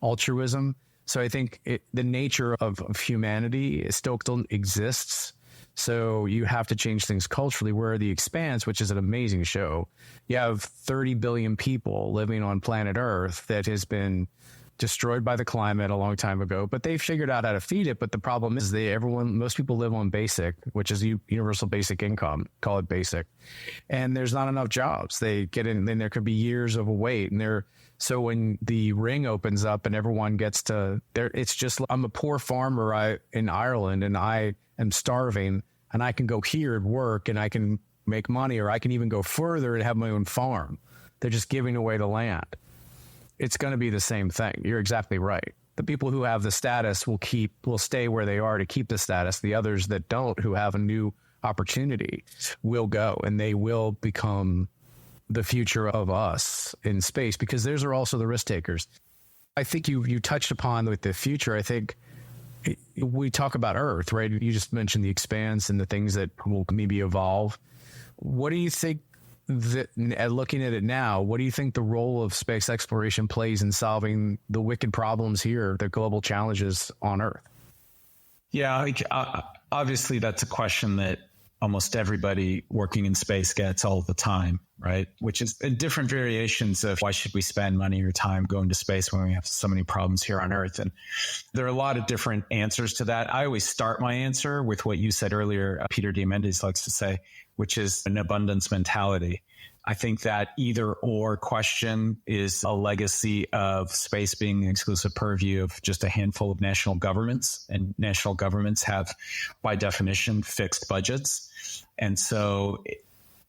altruism. So I think the nature of humanity still exists. So you have to change things culturally, where The Expanse, which is an amazing show, you have 30 billion people living on planet Earth that has been destroyed by the climate a long time ago, but they figured out how to feed it. But the problem is most people live on basic, which is universal basic income, call it basic. And there's not enough jobs. They get in, then there could be years of a wait. And so when the ring opens up and everyone gets to there, it's just, I'm a poor farmer in Ireland and I am starving, and I can go here and work and I can make money, or I can even go further and have my own farm. They're just giving away the land. It's going to be the same thing. You're exactly right. The people who have the status will stay where they are to keep the status. The others that don't, who have a new opportunity, will go, and they will become the future of us in space, because those are also the risk takers. I think you touched upon with the future. I think we talk about Earth, right? You just mentioned The Expanse and the things that will maybe evolve. What do you think? Looking at it now, what do you think the role of space exploration plays in solving the wicked problems here, the global challenges on Earth? Yeah, obviously that's a question that almost everybody working in space gets all the time, right? Which is different variations of why should we spend money or time going to space when we have so many problems here on Earth? And there are a lot of different answers to that. I always start my answer with what you said earlier, Peter Diamandis likes to say, which is an abundance mentality. I think that either or question is a legacy of space being the exclusive purview of just a handful of national governments, and national governments have, by definition, fixed budgets. And so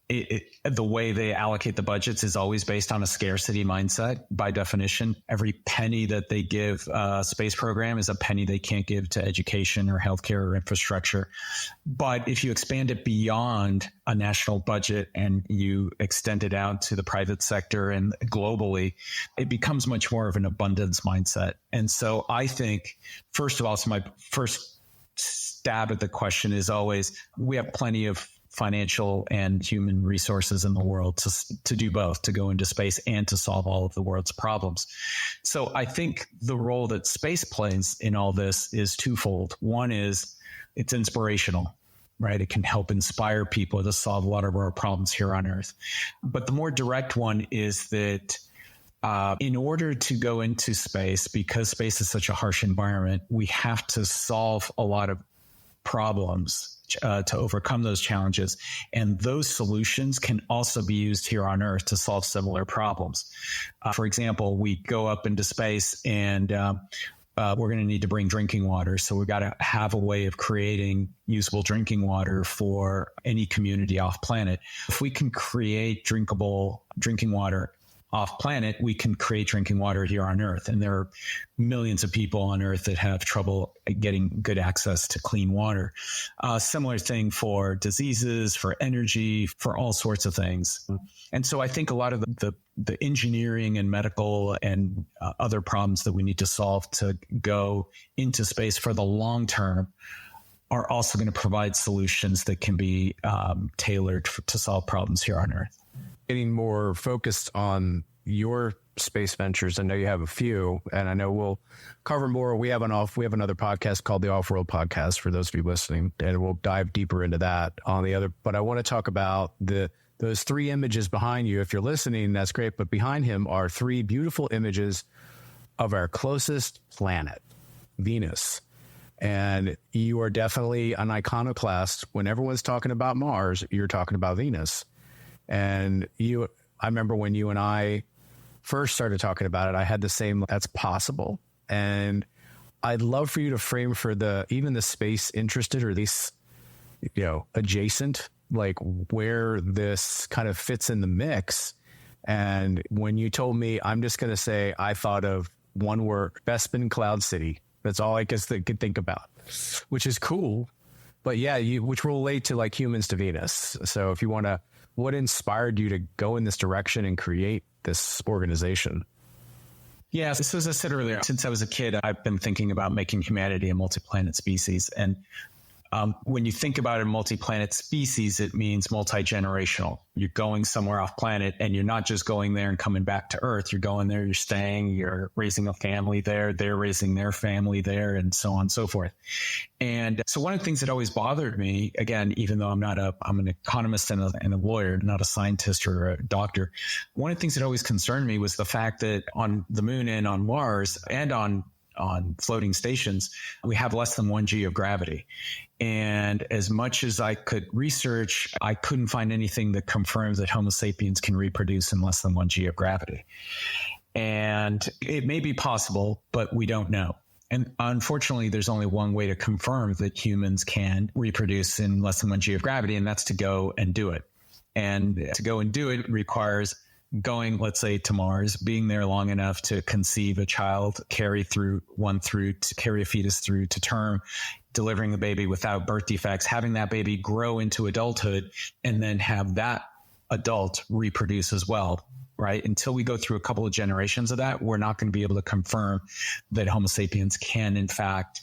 the way they allocate the budgets is always based on a scarcity mindset. By definition, every penny that they give a space program is a penny they can't give to education or healthcare or infrastructure. But if you expand it beyond a national budget and you extend it out to the private sector and globally, it becomes much more of an abundance mindset. And so I think, first of all, so my first stab at the question is always, we have plenty of financial and human resources in the world to do both, to go into space and to solve all of the world's problems. So I think the role that space plays in all this is twofold. One is it's inspirational, right? It can help inspire people to solve a lot of our problems here on Earth. But the more direct one is that in order to go into space, because space is such a harsh environment, we have to solve a lot of problems to overcome those challenges. And those solutions can also be used here on Earth to solve similar problems. For example, we go up into space and we're going to need to bring drinking water. So we've got to have a way of creating usable drinking water for any community off planet. If we can create drinkable drinking water off planet, we can create drinking water here on Earth. And there are millions of people on Earth that have trouble getting good access to clean water. Similar thing for diseases, for energy, for all sorts of things. And so I think a lot of the engineering and medical and other problems that we need to solve to go into space for the long term are also going to provide solutions that can be tailored to solve problems here on Earth. Getting more focused on your space ventures. I know you have a few, and I know we'll cover more. We have another podcast called the Off-World Podcast for those of you listening, and we'll dive deeper into that on the other. But I want to talk about those three images behind you. If you're listening, that's great. But behind him are three beautiful images of our closest planet, Venus. And you are definitely an iconoclast. When everyone's talking about Mars, you're talking about Venus. And I remember when you and I first started talking about it, I had the same, that's possible. And I'd love for you to frame for even the space interested, or at least, adjacent, like where this kind of fits in the mix. And when you told me, I'm just going to say, I thought of one word, Bespin Cloud City. That's all I could think about, which is cool. But yeah, which will relate to like Humans2Venus. So if you want to, what inspired you to go in this direction and create this organization? Yeah, so as I said earlier, since I was a kid, I've been thinking about making humanity a multi-planet species. And when you think about a multi-planet species, it means multi-generational. You're going somewhere off planet, and you're not just going there and coming back to Earth. You're going there, you're staying, you're raising a family there, they're raising their family there, and so on and so forth. And so one of the things that always bothered me, again, even though I'm an economist and a lawyer, not a scientist or a doctor, one of the things that always concerned me was the fact that on the moon and on Mars and on floating stations, we have less than 1 G of gravity. And as much as I could research, I couldn't find anything that confirms that Homo sapiens can reproduce in less than 1 G of gravity. And it may be possible, but we don't know. And unfortunately, there's only one way to confirm that humans can reproduce in less than 1 G of gravity, and that's to go and do it. And to go and do it requires going, let's say, to Mars, being there long enough to conceive a child, carry a fetus through to term, delivering the baby without birth defects, having that baby grow into adulthood, and then have that adult reproduce as well, right? Until we go through a couple of generations of that, we're not going to be able to confirm that Homo sapiens can, in fact,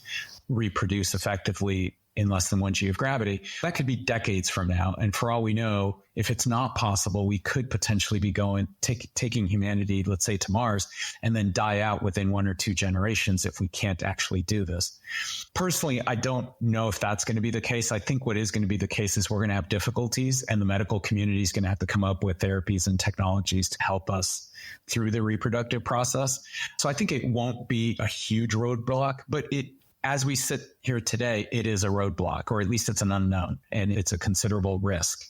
reproduce effectively in less than 1 G of gravity. That could be decades from now. And for all we know, if it's not possible, we could potentially be taking humanity, let's say, to Mars, and then die out within 1 or 2 generations if we can't actually do this. Personally, I don't know if that's going to be the case. I think what is going to be the case is we're going to have difficulties, and the medical community is going to have to come up with therapies and technologies to help us through the reproductive process. So I think it won't be a huge roadblock, but as we sit here today, it is a roadblock, or at least it's an unknown, and it's a considerable risk.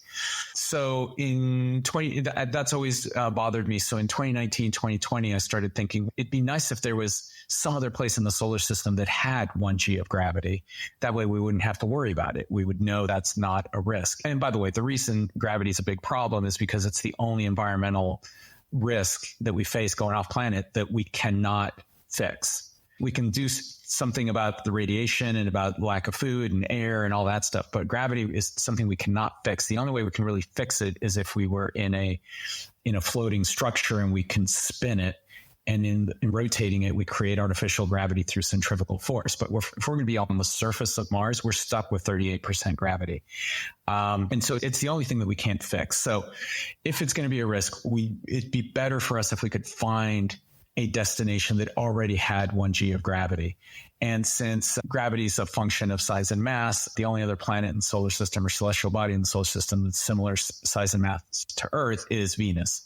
So that's always bothered me. So in 2019, 2020, I started thinking it'd be nice if there was some other place in the solar system that had 1 G of gravity. That way we wouldn't have to worry about it. We would know that's not a risk. And by the way, the reason gravity is a big problem is because it's the only environmental risk that we face going off planet that we cannot fix. We can do something about the radiation and about lack of food and air and all that stuff, but gravity is something we cannot fix. The only way we can really fix it is if we were in a floating structure and we can spin it And in rotating it, we create artificial gravity through centrifugal force. But if we're going to be on the surface of Mars, we're stuck with 38% gravity. And so it's the only thing that we can't fix. So if it's going to be a risk, it'd be better for us if we could find a destination that already had 1G of gravity. And since gravity is a function of size and mass, the only other planet in the solar system or celestial body in the solar system that's similar size and mass to Earth is Venus,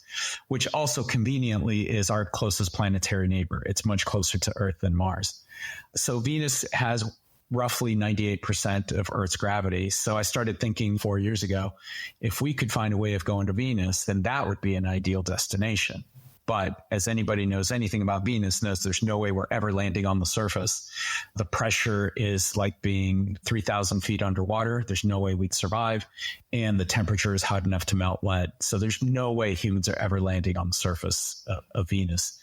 which also conveniently is our closest planetary neighbor. It's much closer to Earth than Mars. So Venus has roughly 98% of Earth's gravity. So I started thinking 4 years ago, if we could find a way of going to Venus, then that would be an ideal destination. But as anybody knows anything about Venus knows, there's no way we're ever landing on the surface. The pressure is like being 3,000 feet underwater. There's no way we'd survive. And the temperature is hot enough to melt lead. So there's no way humans are ever landing on the surface of Venus.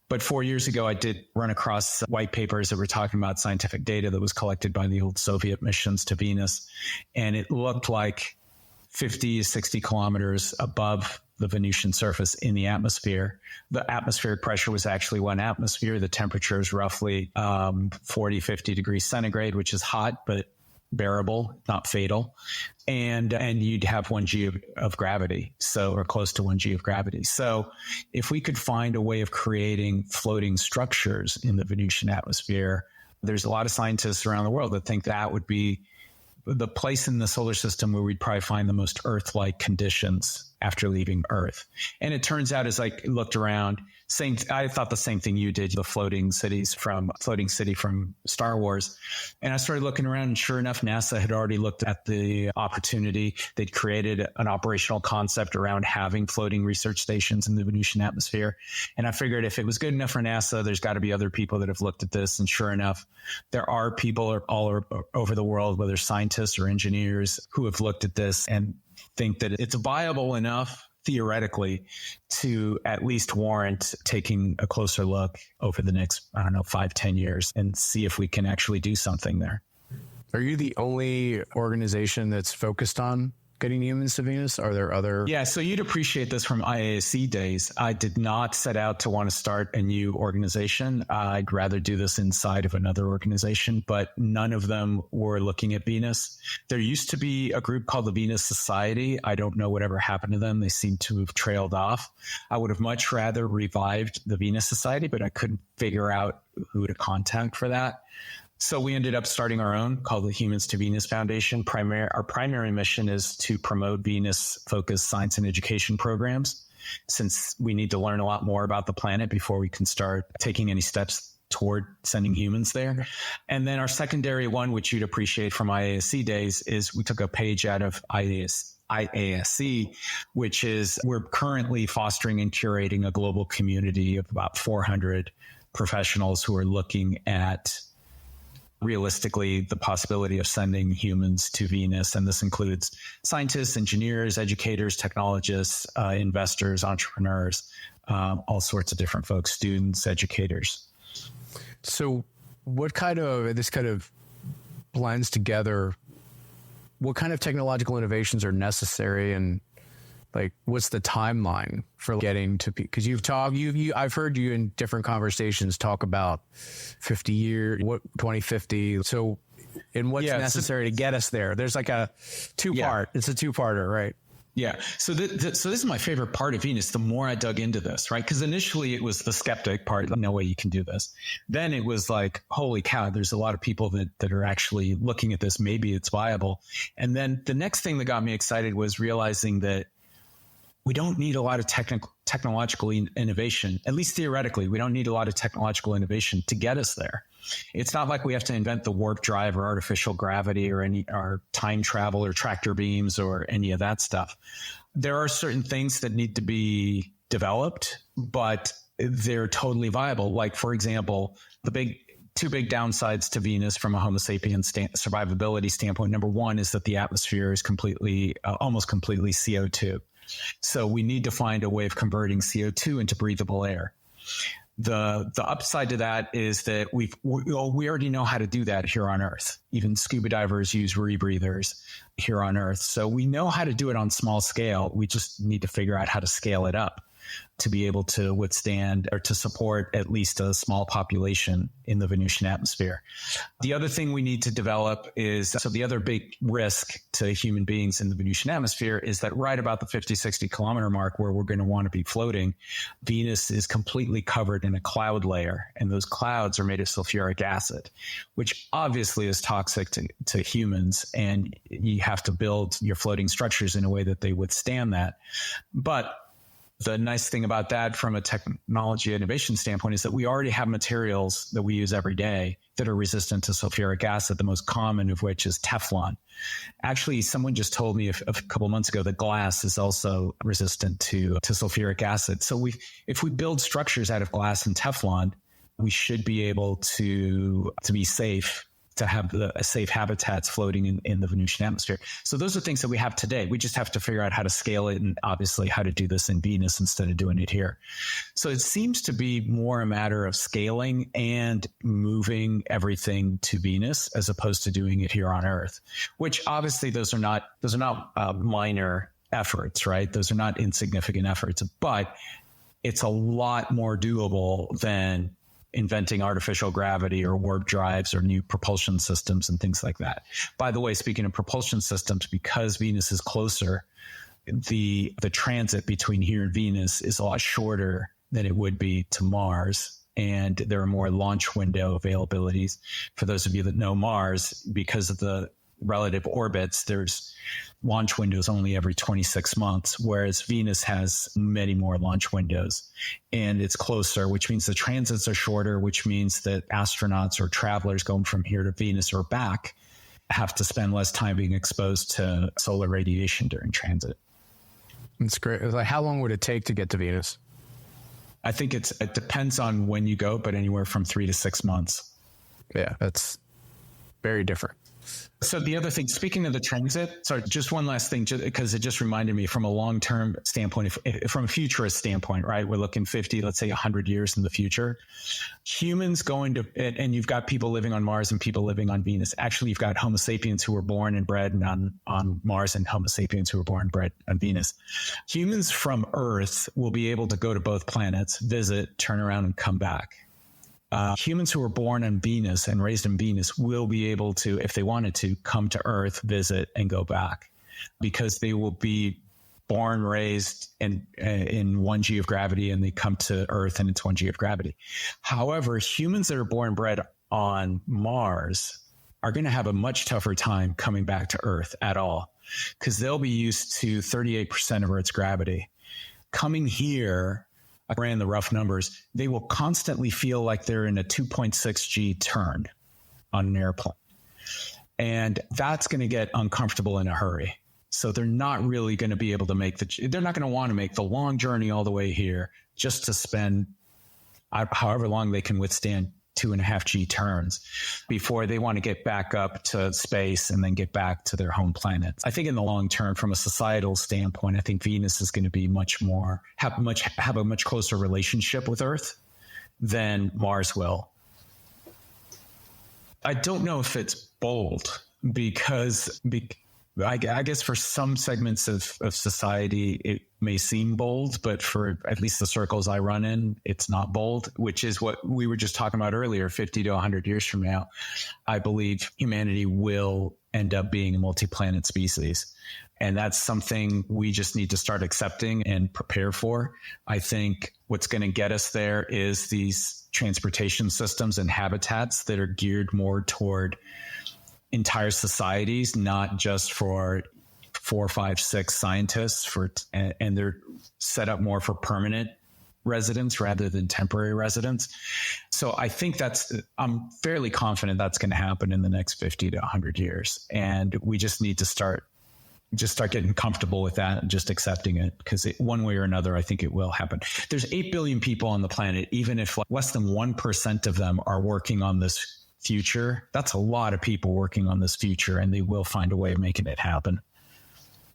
But 4 years ago, I did run across white papers that were talking about scientific data that was collected by the old Soviet missions to Venus. And it looked like 50 to 60 kilometers above the Venusian surface in the atmosphere. The atmospheric pressure was actually 1 atmosphere. The temperature is roughly 40, 50 degrees centigrade, which is hot, but bearable, not fatal. And you'd have 1G of gravity, or close to 1G of gravity. So if we could find a way of creating floating structures in the Venusian atmosphere, there's a lot of scientists around the world that think that would be the place in the solar system where we'd probably find the most Earth-like conditions after leaving Earth. And it turns out, as I looked around, I thought the same thing you did, the floating city from Star Wars. And I started looking around, and sure enough, NASA had already looked at the opportunity. They'd created an operational concept around having floating research stations in the Venusian atmosphere. And I figured if it was good enough for NASA, there's got to be other people that have looked at this. And sure enough, there are people all over the world, whether scientists or engineers, who have looked at this and think that it's viable enough theoretically to at least warrant taking a closer look over the next, 5-10 years and see if we can actually do something there. Are you the only organization that's focused on getting humans to Venus? Are there other? Yeah, so you'd appreciate this from IASC days. I did not set out to want to start a new organization. I'd rather do this inside of another organization, but none of them were looking at Venus. There used to be a group called the Venus Society. I don't know whatever happened to them. They seem to have trailed off. I would have much rather revived the Venus Society, but I couldn't figure out who to contact for that. So we ended up starting our own called the Humans2Venus Foundation. Our primary mission is to promote Venus-focused science and education programs, since we need to learn a lot more about the planet before we can start taking any steps toward sending humans there. And then our secondary one, which you'd appreciate from IASC days, is we took a page out of IASC, which is we're currently fostering and curating a global community of about 400 professionals who are looking at realistically the possibility of sending humans to Venus. And this includes scientists, engineers, educators, technologists, investors, entrepreneurs, all sorts of different folks, students, educators. So this kind of blends together, what kind of technological innovations are necessary, and like, what's the timeline for getting to, because I've heard you in different conversations talk about 2050. So, and what's necessary to get us there? There's like a two-part, it's a two-parter, right? Yeah. So this is my favorite part of Venus. The more I dug into this, right? Because initially it was the skeptic part. No way you can do this. Then it was like, holy cow, there's a lot of people that are actually looking at this. Maybe it's viable. And then the next thing that got me excited was realizing that we don't need a lot of technological innovation, at least theoretically. We don't need a lot of technological innovation to get us there. It's not like we have to invent the warp drive or artificial gravity or time travel or tractor beams or any of that stuff. There are certain things that need to be developed, but they're totally viable. Like, for example, two big downsides to Venus from a Homo sapiens survivability standpoint. Number one is that the atmosphere is almost completely CO2. So we need to find a way of converting CO2 into breathable air. The upside to that is that we already know how to do that here on Earth. Even scuba divers use rebreathers here on Earth. So we know how to do it on small scale. We just need to figure out how to scale it up. to be able to withstand or to support at least a small population in the Venusian atmosphere. The other thing we need to develop is, so the other big risk to human beings in the Venusian atmosphere is that right about the 50, 60 kilometer mark where we're going to want to be floating, Venus is completely covered in a cloud layer. And those clouds are made of sulfuric acid, which obviously is toxic to humans. And you have to build your floating structures in a way that they withstand that. But the nice thing about that from a technology innovation standpoint is that we already have materials that we use every day that are resistant to sulfuric acid, the most common of which is Teflon. Actually, someone just told me a couple of months ago that glass is also resistant to sulfuric acid. So if we build structures out of glass and Teflon, we should be able to be safe, to have safe habitats floating in the Venusian atmosphere. So those are things that we have today. We just have to figure out how to scale it and obviously how to do this in Venus instead of doing it here. So it seems to be more a matter of scaling and moving everything to Venus as opposed to doing it here on Earth, which obviously those are not minor efforts, right? Those are not insignificant efforts, but it's a lot more doable than inventing artificial gravity or warp drives or new propulsion systems and things like that. By the way, speaking of propulsion systems, because Venus is closer, the transit between here and Venus is a lot shorter than it would be to Mars. And there are more launch window availabilities. For those of you that know Mars, because of the relative orbits, there's launch windows only every 26 months, whereas Venus has many more launch windows, and it's closer, which means the transits are shorter, which means that astronauts or travelers going from here to Venus or back have to spend less time being exposed to solar radiation during transit. That's great. Like, how long would it take to get to Venus? I think it depends on when you go, but anywhere from 3 to 6 months. Yeah, that's very different. So the other thing, speaking of the transit, sorry, just one last thing, because it just reminded me from a long-term standpoint, from a futurist standpoint, right? We're looking 50, let's say 100 years in the future. Humans going to, and you've got people living on Mars and people living on Venus. Actually, you've got Homo sapiens who were born and bred on Mars and Homo sapiens who were born and bred on Venus. Humans from Earth will be able to go to both planets, visit, turn around, and come back. Humans who were born on Venus and raised on Venus will be able to, if they wanted to, come to Earth, visit, and go back, because they will be born, raised in 1G of gravity, and they come to Earth and it's 1G of gravity. However, humans that are born and bred on Mars are going to have a much tougher time coming back to Earth at all, because they'll be used to 38% of Earth's gravity. Coming here, I ran the rough numbers, they will constantly feel like they're in a 2.6 G turn on an airplane. And that's going to get uncomfortable in a hurry. So they're not really going to be able to they're not going to want to make the long journey all the way here just to spend however long they can withstand 2.5 G turns before they want to get back up to space and then get back to their home planets. I think in the long term, from a societal standpoint, I think Venus is going to be have a much closer relationship with Earth than Mars will. I don't know if it's bold because I guess for some segments of society, it may seem bold, but for at least the circles I run in, it's not bold, which is what we were just talking about earlier. 50 to 100 years from now, I believe humanity will end up being a multi-planet species. And that's something we just need to start accepting and prepare for. I think what's going to get us there is these transportation systems and habitats that are geared more toward entire societies, not just for 4, 5, 6 scientists and they're set up more for permanent residents rather than temporary residents. So I think I'm fairly confident that's going to happen in the next 50 to 100 years. And we just need to start getting comfortable with that and just accepting it, because one way or another, I think it will happen. There's 8 billion people on the planet. Even if less than 1% of them are working on this future, that's a lot of people working on this future, and they will find a way of making it happen.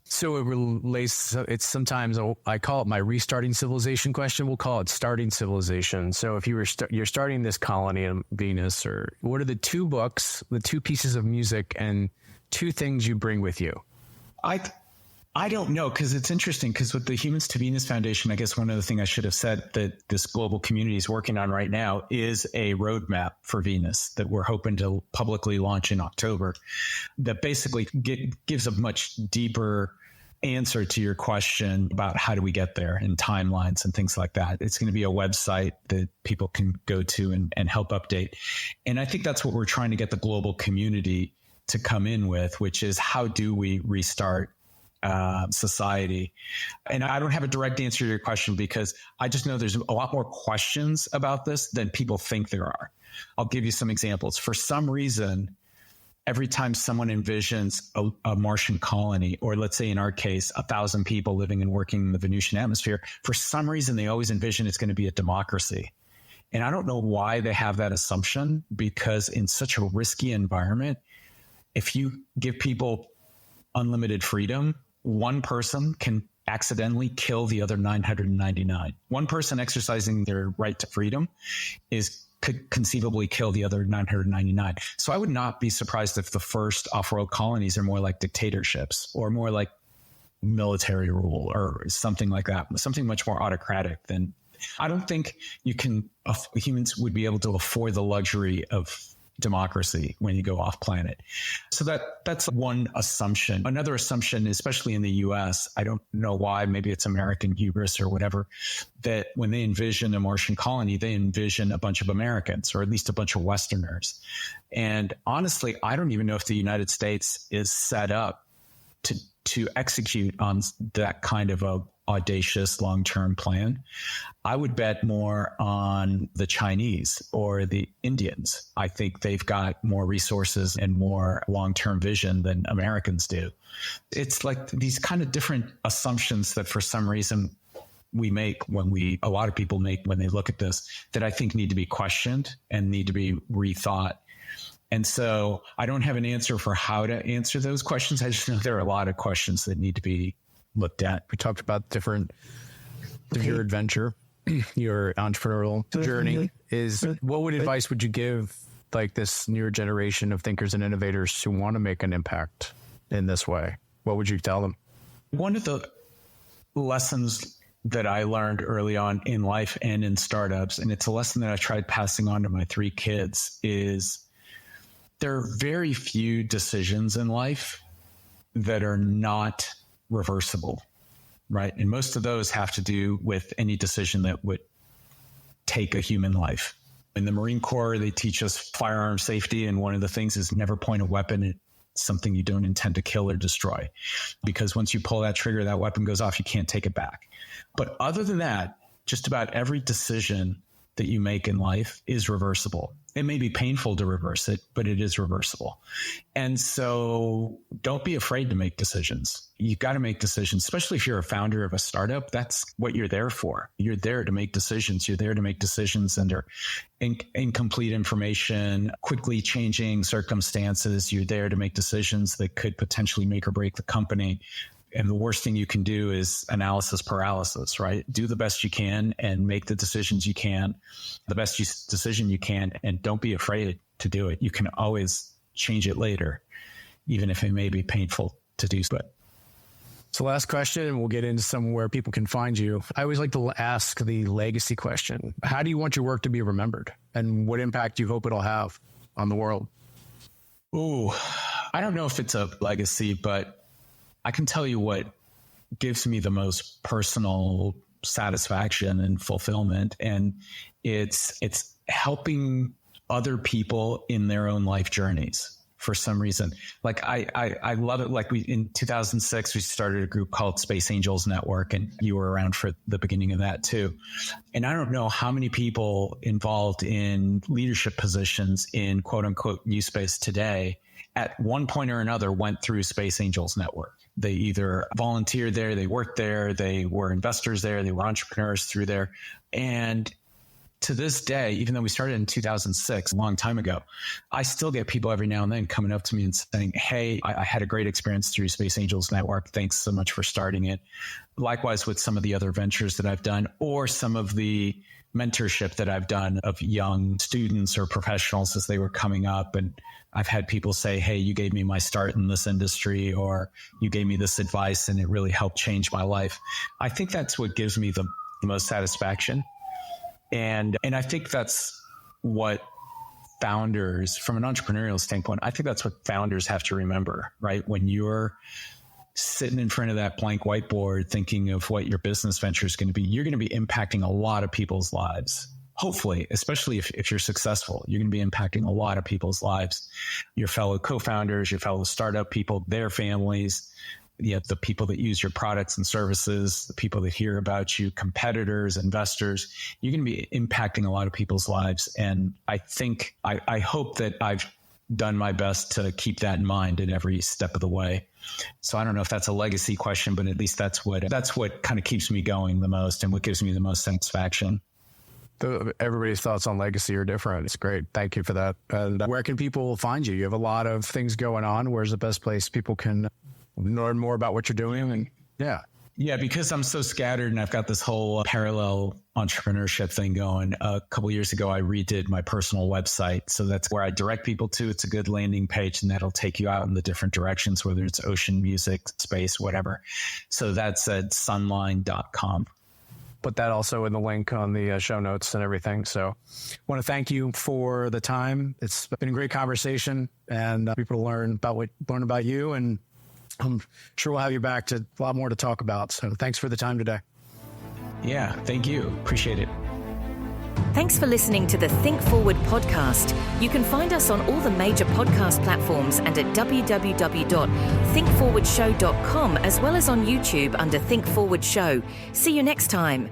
So it relates, it's sometimes, I call it my restarting civilization question. We'll call it starting civilization. So if you're starting this colony on Venus, or what are the 2 books, the 2 pieces of music, and 2 things you bring with you? I don't know, because it's interesting, because with the Humans2Venus Foundation, I guess one other thing I should have said that this global community is working on right now is a roadmap for Venus that we're hoping to publicly launch in October that basically gives a much deeper answer to your question about how do we get there and timelines and things like that. It's going to be a website that people can go to and help update. And I think that's what we're trying to get the global community to come in with, which is how do we restart society. And I don't have a direct answer to your question because I just know there's a lot more questions about this than people think there are. I'll give you some examples. For some reason, every time someone envisions a Martian colony, or let's say in our case, 1,000 people living and working in the Venusian atmosphere, for some reason, they always envision it's going to be a democracy. And I don't know why they have that assumption, because in such a risky environment, if you give people unlimited freedom, one person can accidentally kill the other 999. One person exercising their right to freedom could conceivably kill the other 999. So I would not be surprised if the first off-world colonies are more like dictatorships or more like military rule or something like that, something much more autocratic than. I don't think humans would be able to afford the luxury of democracy when you go off planet. So that's one assumption. Another assumption, especially in the US, I don't know why, maybe it's American hubris or whatever, that when they envision a Martian colony, they envision a bunch of Americans or at least a bunch of Westerners. And honestly, I don't even know if the United States is set up to execute on that kind of a audacious long-term plan. I would bet more on the Chinese or the Indians. I think they've got more resources and more long-term vision than Americans do. It's like these kind of different assumptions that for some reason a lot of people make when they look at this, that I think need to be questioned and need to be rethought. And so I don't have an answer for how to answer those questions. I just know there are a lot of questions that need to be looked at. We talked about your adventure, your entrepreneurial journey. What advice would you give like this newer generation of thinkers and innovators who want to make an impact in this way? What would you tell them? One of the lessons that I learned early on in life and in startups, and it's a lesson that I tried passing on to my 3 kids, is there are very few decisions in life that are not reversible, right? And most of those have to do with any decision that would take a human life. In the Marine Corps, they teach us firearm safety. And one of the things is never point a weapon at something you don't intend to kill or destroy. Because once you pull that trigger, that weapon goes off, you can't take it back. But other than that, just about every decision that you make in life is reversible. It may be painful to reverse it, but it is reversible. And so don't be afraid to make decisions. You've got to make decisions, especially if you're a founder of a startup. That's what you're there for. You're there to make decisions. You're there to make decisions under incomplete information, quickly changing circumstances. You're there to make decisions that could potentially make or break the company. And the worst thing you can do is analysis paralysis, right? Do the best you can and make the decisions you can, the best decision you can, and don't be afraid to do it. You can always change it later, even if it may be painful to do so. So last question, and we'll get into somewhere people can find you. I always like to ask the legacy question. How do you want your work to be remembered? And what impact do you hope it'll have on the world? Ooh, I don't know if it's a legacy, but I can tell you what gives me the most personal satisfaction and fulfillment. And it's helping other people in their own life journeys for some reason. Like I love it. Like in 2006, we started a group called Space Angels Network, and you were around for the beginning of that too. And I don't know how many people involved in leadership positions in quote unquote new space today at one point or another went through Space Angels Network. They either volunteered there, they worked there, they were investors there, they were entrepreneurs through there. And to this day, even though we started in 2006, a long time ago, I still get people every now and then coming up to me and saying, hey, I had a great experience through Space Angels Network. Thanks so much for starting it. Likewise with some of the other ventures that I've done, or some of the mentorship that I've done of young students or professionals as they were coming up. And I've had people say, hey, you gave me my start in this industry, or you gave me this advice and it really helped change my life. I think that's what gives me the most satisfaction. And I think that's what founders, from an entrepreneurial standpoint, I think that's what founders have to remember, right? When you're sitting in front of that blank whiteboard thinking of what your business venture is going to be, you're going to be impacting a lot of people's lives. Hopefully, especially if you're successful, you're going to be impacting a lot of people's lives, your fellow co-founders, your fellow startup people, their families, the people that use your products and services, the people that hear about you, competitors, investors. You're going to be impacting a lot of people's lives. And I think, I hope that I've done my best to keep that in mind in every step of the way. So I don't know if that's a legacy question, but at least that's what kind of keeps me going the most and what gives me the most satisfaction. Everybody's thoughts on legacy are different. It's great. Thank you for that. And where can people find you? You have a lot of things going on. Where's the best place people can learn more about what you're doing? And yeah, because I'm so scattered and I've got this whole parallel entrepreneurship thing going. A couple of years ago, I redid my personal website. So that's where I direct people to. It's a good landing page and that'll take you out in the different directions, whether it's ocean, music, space, whatever. So that's at sohnlein.com. Put that also in the link on the show notes and everything. So I want to thank you for the time. It's been a great conversation and people learn about you, and I'm sure we'll have you back to a lot more to talk about. So thanks for the time today. Yeah, thank you. Appreciate it. Thanks for listening to the Think Forward podcast. You can find us on all the major podcast platforms and at www.thinkforwardshow.com, as well as on YouTube under Think Forward Show. See you next time.